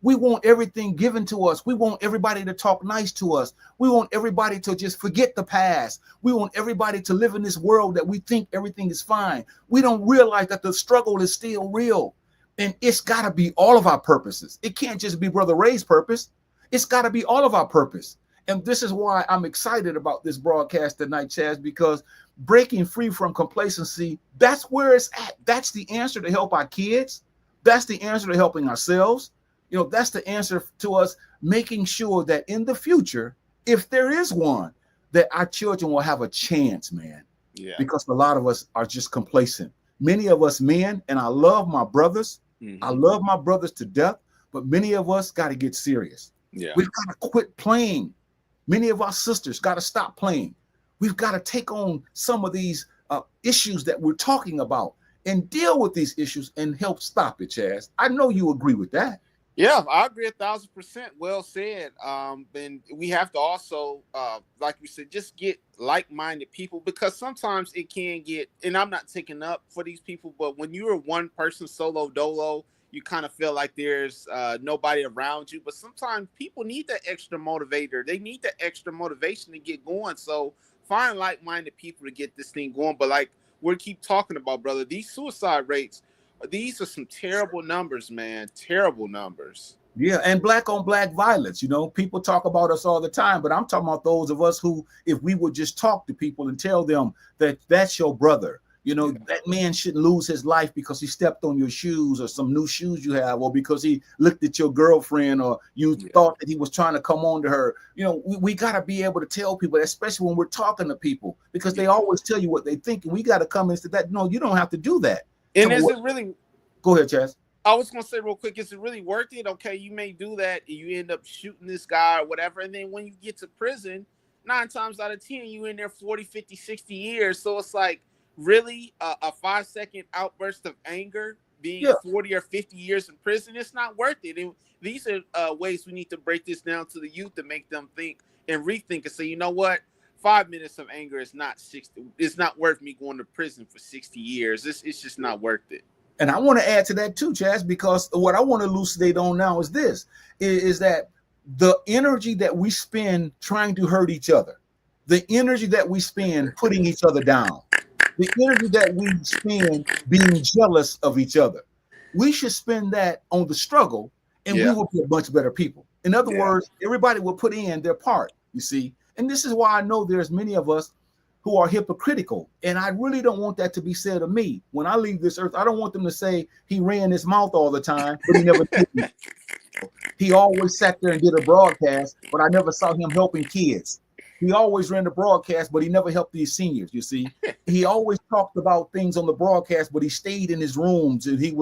A: We want everything given to us. We want everybody to talk nice to us. We want everybody to just forget the past. We want everybody to live in this world that we think everything is fine. We don't realize that the struggle is still real. And it's got to be all of our purposes. It can't just be Brother Ray's purpose. It's got to be all of our purpose. And this is why I'm excited about this broadcast tonight, Chazz, because breaking free from complacency, that's where it's at. That's the answer to help our kids. That's the answer to helping ourselves. That's the answer to us making sure that in the future, if there is one, that our children will have a chance, man.
B: Yeah.
A: Because a lot of us are just complacent. Many of us men, and I love my brothers. Mm-hmm. I love my brothers to death, but many of us got to get serious.
B: Yeah.
A: We've got to quit playing. Many of our sisters got to stop playing. We've got to take on some of these issues that we're talking about and deal with these issues and help stop it, Chazz. I know you agree with that.
B: Yeah, I agree 1,000%. Well said. And we have to also, like you said, just get like-minded people, because sometimes it can get, and I'm not taking up for these people, but when you're one person solo dolo, you kind of feel like there's nobody around you. But sometimes people need that extra motivator. They need that extra motivation to get going. So find like-minded people to get this thing going. But like we keep talking about, brother, these suicide rates, these are some terrible numbers, man. Terrible numbers.
A: Yeah, and black on black violence. People talk about us all the time, but I'm talking about those of us who, if we would just talk to people and tell them that that's your brother, that man shouldn't lose his life because he stepped on your shoes or some new shoes you have, or because he looked at your girlfriend, or you thought that he was trying to come on to her. We got to be able to tell people, especially when we're talking to people, because they always tell you what they think, and we got to come into that. No, you don't have to do that.
B: And is it really?
A: Go ahead, Chazz.
B: I was going to say real quick, is it really worth it? Okay, you may do that and you end up shooting this guy or whatever. And then when you get to prison, 9 times out of 10, you in there 40, 50, 60 years. So it's like, really a 5-second outburst of anger being 40 or 50 years in prison, it's not worth it. And these are ways we need to break this down to the youth to make them think and rethink and say, you know what? 5 minutes of anger is not 60. It's not worth me going to prison for 60 years. It's just not worth it.
A: And I want to add to that too, Chazz, because what I want to elucidate on now is this, is that the energy that we spend trying to hurt each other, the energy that we spend putting each other down, the energy that we spend being jealous of each other, we should spend that on the struggle, and we will be much better people. In other words, everybody will put in their part, you see. And this is why I know there's many of us who are hypocritical. And I really don't want that to be said of me. When I leave this earth, I don't want them to say he ran his mouth all the time, but he never did. He always sat there and did a broadcast, but I never saw him helping kids. He always ran the broadcast, but he never helped these seniors, you see. He always talked about things on the broadcast, but he stayed in his rooms, and he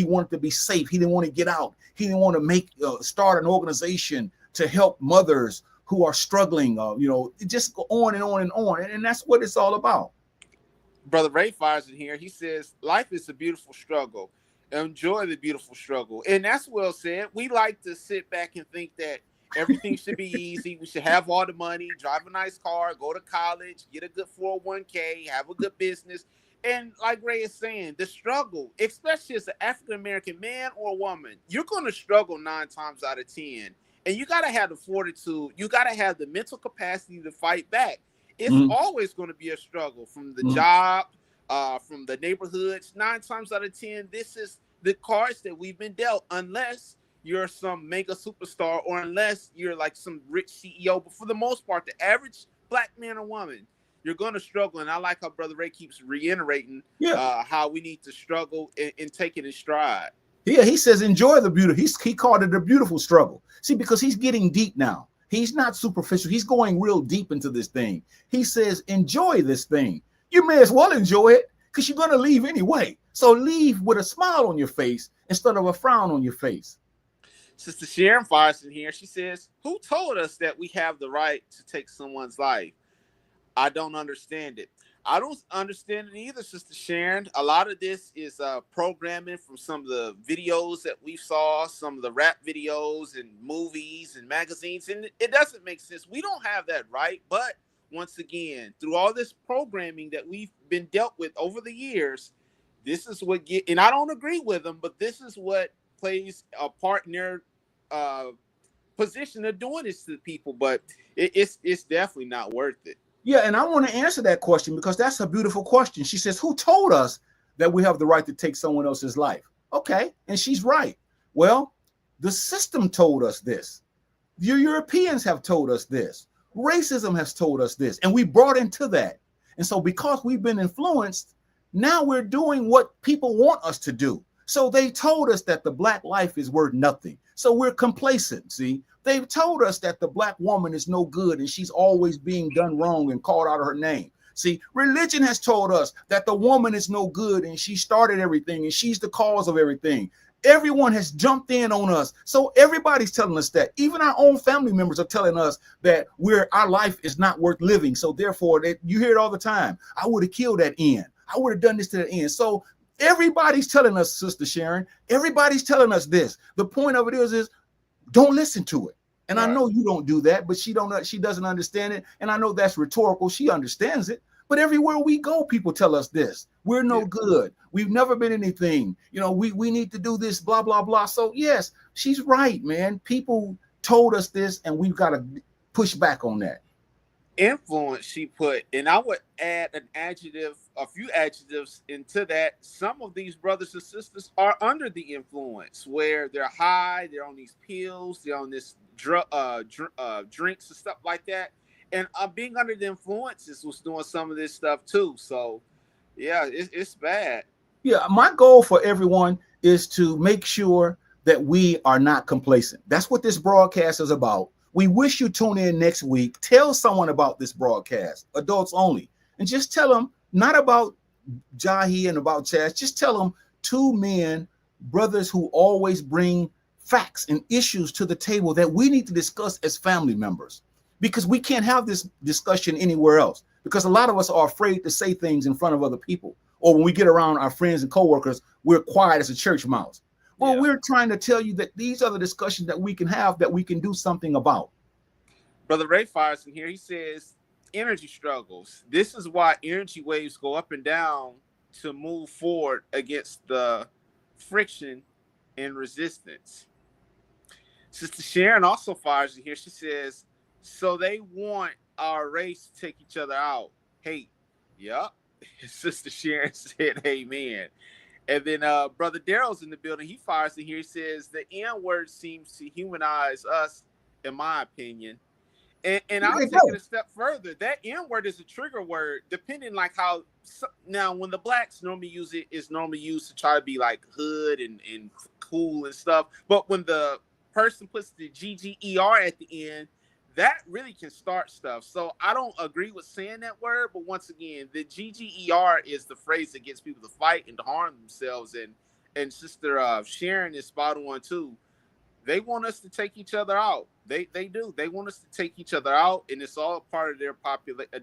A: wanted to be safe. He didn't want to get out. He didn't want to start an organization to help mothers who are struggling, just go on and on and on. And that's what it's all about.
B: Brother Ray fires in here. He says, life is a beautiful struggle. Enjoy the beautiful struggle. And that's well said. We like to sit back and think that everything should be easy. We should have all the money, drive a nice car, go to college, get a good 401k, have a good business. And like Ray is saying, the struggle, especially as an African American man or woman, you're going to struggle 9 times out of 10. And you got to have the fortitude. You got to have the mental capacity to fight back. It's
A: Mm-hmm.
B: always going to be a struggle from the
A: Mm-hmm.
B: job, from the neighborhoods. 9 times out of 10, this is the cards that we've been dealt, unless you're some mega superstar or unless you're like some rich CEO. But for the most part, the average black man or woman, you're going to struggle. And I like how Brother Ray keeps reiterating
A: Yeah.
B: how we need to struggle and take it in stride.
A: Yeah, he says enjoy the beauty. He called it a beautiful struggle. See, because he's getting deep now. He's not superficial. He's going real deep into this thing. He says enjoy this thing. You may as well enjoy it because you're going to leave anyway. So leave with a smile on your face instead of a frown on your face.
B: Sister Sharon fires in here. She says, "Who told us that we have the right to take someone's life? I don't understand it." I don't understand it either, Sister Sharon. A lot of this is programming from some of the videos that we saw, some of the rap videos and movies and magazines, and it doesn't make sense. We don't have that right. But once again, through all this programming that we've been dealt with over the years, this is what and I don't agree with them, but this is what plays a part in their uh, position of doing this to people. But it's definitely not worth it.
A: Yeah, and I want to answer that question because that's a beautiful question. She says, who told us that we have the right to take someone else's life? Okay, and she's right. Well, the system told us this. The Europeans have told us this. Racism has told us this, and we brought into that. And so because we've been influenced, now we're doing what people want us to do. So they told us that the black life is worth nothing. So we're complacent, see? They've told us that the black woman is no good and she's always being done wrong and called out of her name. See, religion has told us that the woman is no good and she started everything and she's the cause of everything. Everyone has jumped in on us. So everybody's telling us that. Even our own family members are telling us that our life is not worth living. So therefore, you hear it all the time. I would have killed that end. I would have done this to the end. So everybody's telling us, Sister Sharon, everybody's telling us this. The point of it is don't listen to it. And right. I know you don't do that, but she doesn't understand it. And I know that's rhetorical. She understands it. But everywhere we go, people tell us this. We're no good. We've never been anything. You know, we need to do this, blah, blah, blah. So, yes, she's right, man. People told us this, and we've got to push back on that.
B: Influence, she put, and I would add a few adjectives into that. Some of these brothers and sisters are under the influence, where they're high, they're on these pills, they're on this drinks and stuff like that. And being under the influences was doing some of this stuff too. So, yeah, it's bad.
A: Yeah, my goal for everyone is to make sure that we are not complacent. That's what this broadcast is about. We wish you tune in next week. Tell someone about this broadcast, adults only, and just tell them not about Jahi and about Chazz. Just tell them two men, brothers who always bring facts and issues to the table that we need to discuss as family members, because we can't have this discussion anywhere else, because a lot of us are afraid to say things in front of other people, or when we get around our friends and coworkers, we're quiet as a church mouse. Well, we're trying to tell you that these are the discussions that we can have, that we can do something about.
B: Brother Ray fires in here. He says, energy struggles. This is why energy waves go up and down to move forward against the friction and resistance. Sister Sharon also fires in here. She says, so they want our race to take each other out. Hate. Yep. Sister Sharon said, amen. And then Brother Daryl's in the building. He fires in here. He says, the N-word seems to humanize us, in my opinion. And I'll take it a step further. That N-word is a trigger word, depending like how. Now, when the blacks normally use it, it's normally used to try to be like hood and cool and stuff. But when the person puts the GGER at the end, that really can start stuff. So I don't agree with saying that word, but once again, the GGER is the phrase that gets people to fight and to harm themselves. And Sister Sharon is spot on too. They want us to take each other out. They do. They want us to take each other out, and it's all part of their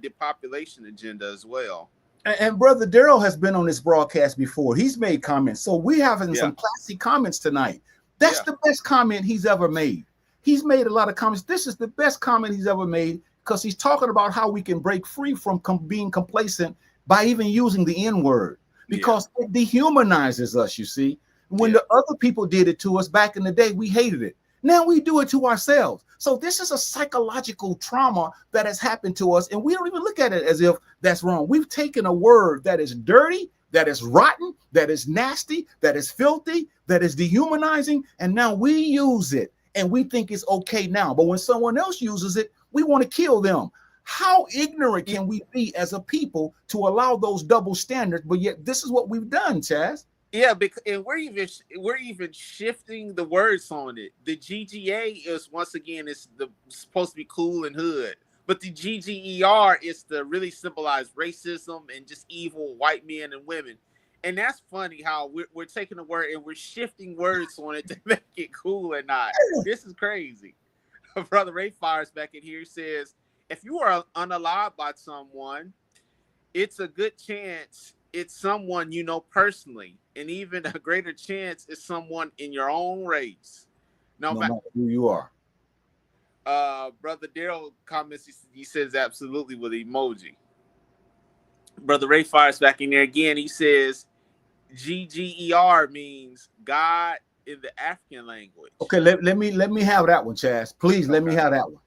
B: population agenda as well.
A: And Brother Daryl has been on this broadcast before. He's made comments. So we're having
B: Yeah.
A: some classy comments tonight. That's
B: Yeah.
A: the best comment he's ever made. He's made a lot of comments. This is the best comment he's ever made because he's talking about how we can break free from being complacent by even using the N word, because it dehumanizes us, you see. When the other people did it to us back in the day, we hated it. Now we do it to ourselves. So this is a psychological trauma that has happened to us, and we don't even look at it as if that's wrong. We've taken a word that is dirty, that is rotten, that is nasty, that is filthy, that is dehumanizing, and now we use it, and we think it's okay now. But when someone else uses it, we want to kill them. How ignorant can we be as a people to allow those double standards? But yet this is what we've done, Chazz.
B: Yeah, because and we're even shifting the words on it. The GGA is once again supposed to be cool and hood, but the GGER is to really symbolize racism and just evil white men and women. And that's funny how we're taking the word and we're shifting words on it to make it cool and not. This is crazy. Brother Ray Fires back in here. He says, if you are unalived by someone, it's a good chance it's someone you know personally, and even a greater chance is someone in your own race.
A: No matter who you are.
B: Brother Daryl comments, he says absolutely with emoji. Brother Ray Fires back in there again. He says GGER means God in the African language.
A: Okay, let me have that one, Chazz. Please let me have that one.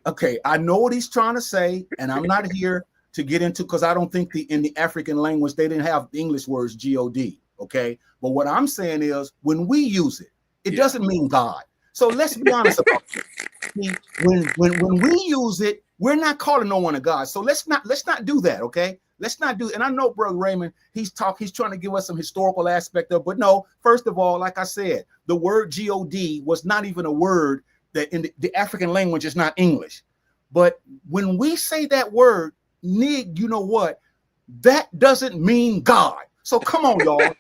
A: Okay. I know what he's trying to say, and I'm not here to get into, because I don't think in the African language they didn't have the English words God. Okay, but what I'm saying is when we use it, it doesn't mean God. So let's be honest about it. When we use it, we're not calling no one a God. So let's not do that. Okay, let's not do. And I know Brother Raymond, he's trying to give us some historical aspect of, but no. First of all, like I said, the word God was not even a word that in the African language is not English. But when we say that word, Nig, you know what? That doesn't mean God. So come on, y'all.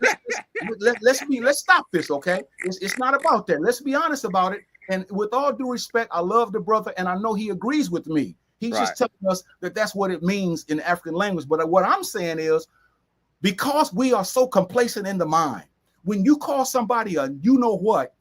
A: Let's stop this, okay? It's not about that. Let's be honest about it. And with all due respect, I love the brother, and I know he agrees with me. He's just telling us that that's what it means in the African language. But what I'm saying is, because we are so complacent in the mind, when you call somebody a you know what,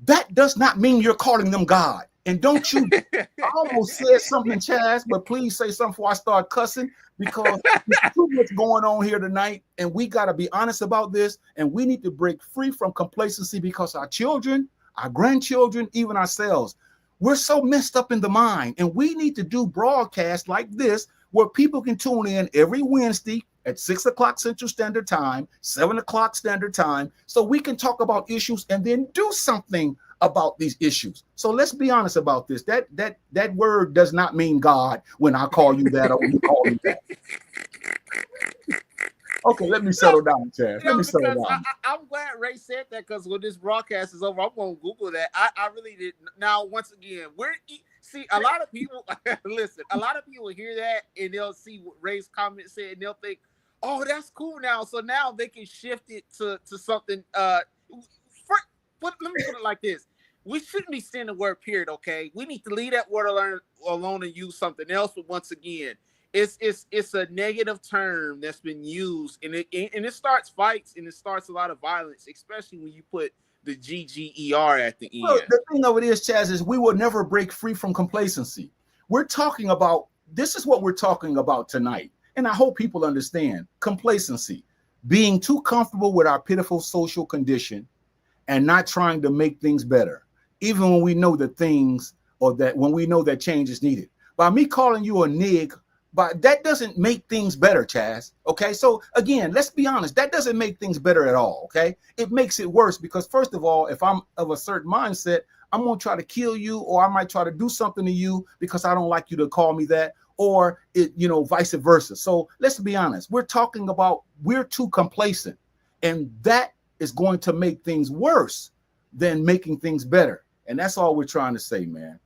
A: that does not mean you're calling them God. And don't you, I almost said something, Chazz, but please say something before I start cussing, because there's too much going on here tonight, and we got to be honest about this, and we need to break free from complacency, because our children, our grandchildren, even ourselves, we're so messed up in the mind, and we need to do broadcasts like this where people can tune in every Wednesday at 6 o'clock Central Standard Time, 7 o'clock Standard Time, so we can talk about issues and then do something about these issues. So let's be honest about this. That word does not mean God when I call you that or when you call me that. Okay, let me settle down, Chazz. Let me settle down.
B: I'm glad Ray said that, because when this broadcast is over, I'm going to Google that. I really didn't. Now, once again, see, a lot of people, listen, a lot of people hear that and they'll see what Ray's comment said and they'll think, oh, that's cool now. So now they can shift it to something. Let me put it like this. We shouldn't be saying the word period, okay? We need to leave that word alone and use something else. But once again, it's a negative term that's been used, and it starts fights, and it starts a lot of violence, especially when you put the GGER at the end.
A: Well, the thing of it is, Chazz, is we will never break free from complacency. We're talking about, this is what we're talking about tonight. And I hope people understand complacency, being too comfortable with our pitiful social condition and not trying to make things better, even when we know that when we know that change is needed. By me calling you a nig, but that doesn't make things better, Chazz. Okay, so again, let's be honest, that doesn't make things better at all. Okay, it makes it worse, because first of all, if I'm of a certain mindset, I'm gonna try to kill you, or I might try to do something to you because I don't like you to call me that, or vice versa. So let's be honest, we're talking about we're too complacent, and that is going to make things worse than making things better. And that's all we're trying to say, man.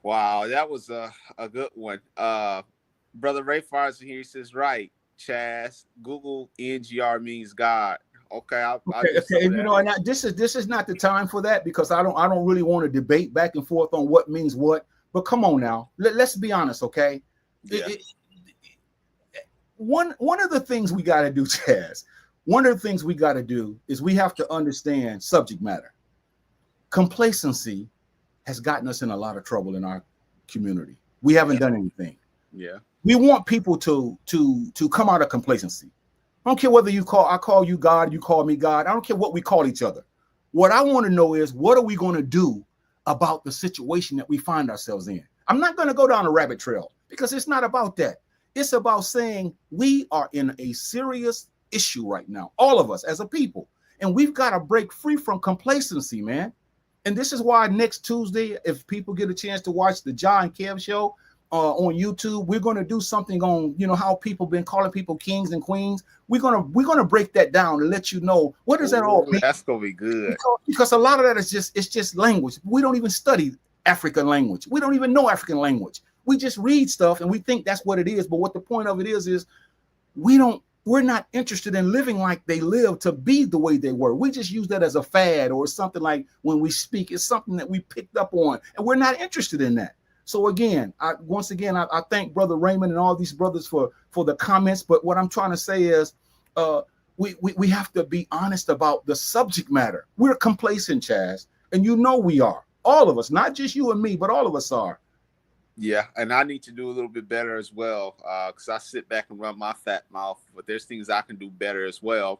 B: Wow, that was a good one. Brother Ray Fires here, he says, right, Chazz, Google NGR means God. Okay,
A: okay. And this is not the time for that, because I don't really want to debate back and forth on what means what. But come on now, let's be honest, okay?
B: Yeah.
A: one of the things we got to do, Chaz, one of the things we got to do is we have to understand subject matter. Complacency has gotten us in a lot of trouble in our community. We haven't done anything.
B: Yeah.
A: We want people to come out of complacency. I don't care whether I call you God, you call me God. I don't care what we call each other. What I want to know is, what are we going to do about the situation that we find ourselves in? I'm not going to go down a rabbit trail, because it's not about that. It's about saying we are in a serious issue right now, all of us as a people, and we've got to break free from complacency, man. And this is why next Tuesday, if people get a chance to watch the Jahi and Kev show on YouTube, we're going to do something on, how people been calling people kings and queens. We're gonna break that down and let you know, what does that all mean.
B: That's gonna be good,
A: because a lot of that is just language. We don't even study African language. We don't even know African language. We just read stuff and we think that's what it is. But what the point of it is we're not interested in living like they live, to be the way they were. We just use that as a fad, or something like when we speak, it's something that we picked up on, and we're not interested in that. So again, I thank Brother Raymond and all these brothers for the comments. But what I'm trying to say is, we have to be honest about the subject matter. We're complacent, Chaz, and we are. All of us, not just you and me, but all of us are.
B: Yeah, and I need to do a little bit better as well, because I sit back and run my fat mouth, but there's things I can do better as well.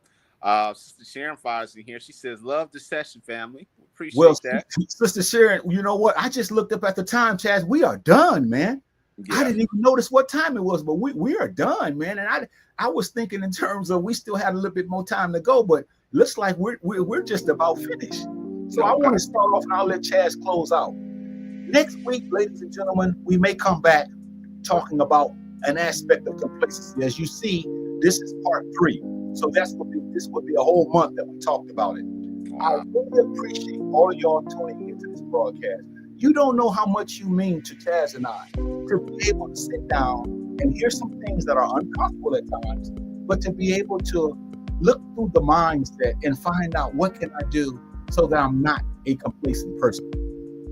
B: Sister Sharon fires in here. She says, love the session, family. Appreciate that.
A: Sister Sharon, you know what? I just looked up at the time, Chaz. We are done, man. Yeah. I didn't even notice what time it was, but we are done, man. And I was thinking in terms of we still had a little bit more time to go, but looks like we're just about finished. So I want to start off, and I'll let Chaz close out. Next week, ladies and gentlemen, we may come back talking about an aspect of complacency. As you see, this is part 3. So this would be a whole month that we talked about it. I really appreciate all of y'all tuning into this broadcast. You don't know how much you mean to Chaz and I, to be able to sit down and hear some things that are uncomfortable at times, but to be able to look through the mindset and find out, what can I do so that I'm not a complacent person.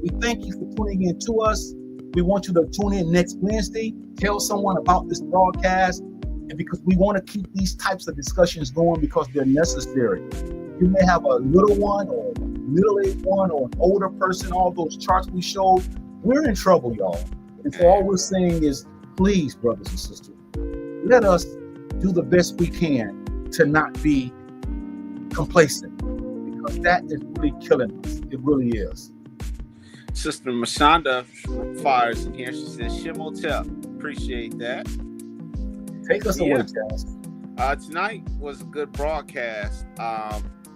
A: We thank you for tuning in to us. We want you to tune in next Wednesday. Tell someone about this broadcast, and because we want to keep these types of discussions going, because they're necessary. You may have a little one, or a middle-aged one, or an older person. All those charts we showed, we're in trouble, y'all. And so all we're saying is, please, brothers and sisters, let us do the best we can to not be complacent, because that is really killing us. It really is.
B: Sister Mashonda fires in here. She says, Shimotep. Appreciate that.
A: Take us away, Chaz.
B: Tonight was a good broadcast.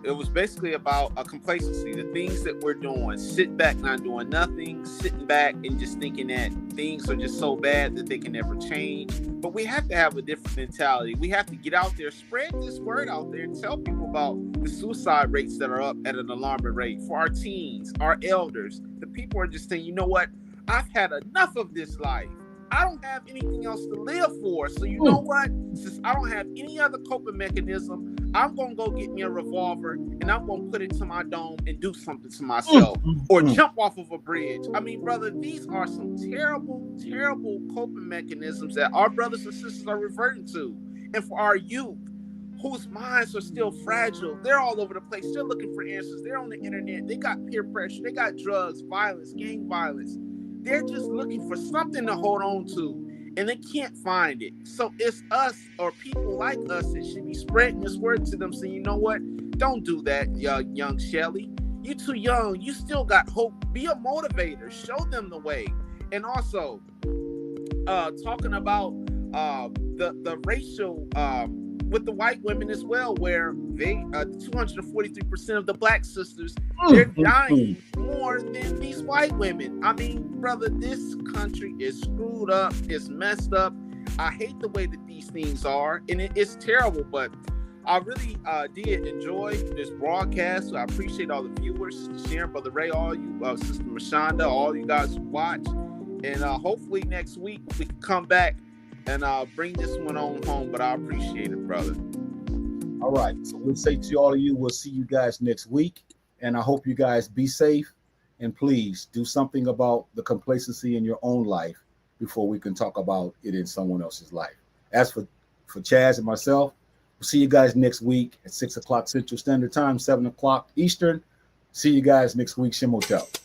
B: It was basically about complacency, the things that we're doing, sit back, not doing nothing, sitting back and just thinking that things are just so bad that they can never change. But we have to have a different mentality. We have to get out there, spread this word out there, and tell people about the suicide rates that are up at an alarming rate for our teens, our elders. The people are just saying, you know what? I've had enough of this life. I don't have anything else to live for. So you know what? Since I don't have any other coping mechanism, I'm going to go get me a revolver and I'm going to put it to my dome and do something to myself, or jump off of a bridge. I mean, brother, these are some terrible, terrible coping mechanisms that our brothers and sisters are reverting to. And for our youth, whose minds are still fragile, they're all over the place. They're looking for answers. They're on the internet. They got peer pressure. They got drugs, violence, gang violence. They're just looking for something to hold on to, and they can't find it. So it's us, or people like us, that should be spreading this word to them, saying, you know what? Don't do that, young Shelly. You're too young. You still got hope. Be a motivator. Show them the way. And also, talking about the racial with the white women as well, where they 243% of the black sisters, they're dying more than these white women. I mean, brother, this country is screwed up. It's messed up. I hate the way that these things are, and it's terrible. But I really did enjoy this broadcast. So I appreciate all the viewers, Sister Sharon, Brother Ray, all you, Sister Mashonda, all you guys who watch. And hopefully next week we can come back and bring this one on home. But I appreciate it, brother.
A: All right. So we'll say to all of you, we'll see you guys next week. And I hope you guys be safe. And please do something about the complacency in your own life before we can talk about it in someone else's life. As for for Chazz and myself. We'll see you guys next week at 6 o'clock Central Standard Time, 7 o'clock Eastern. See you guys next week. Shimo out.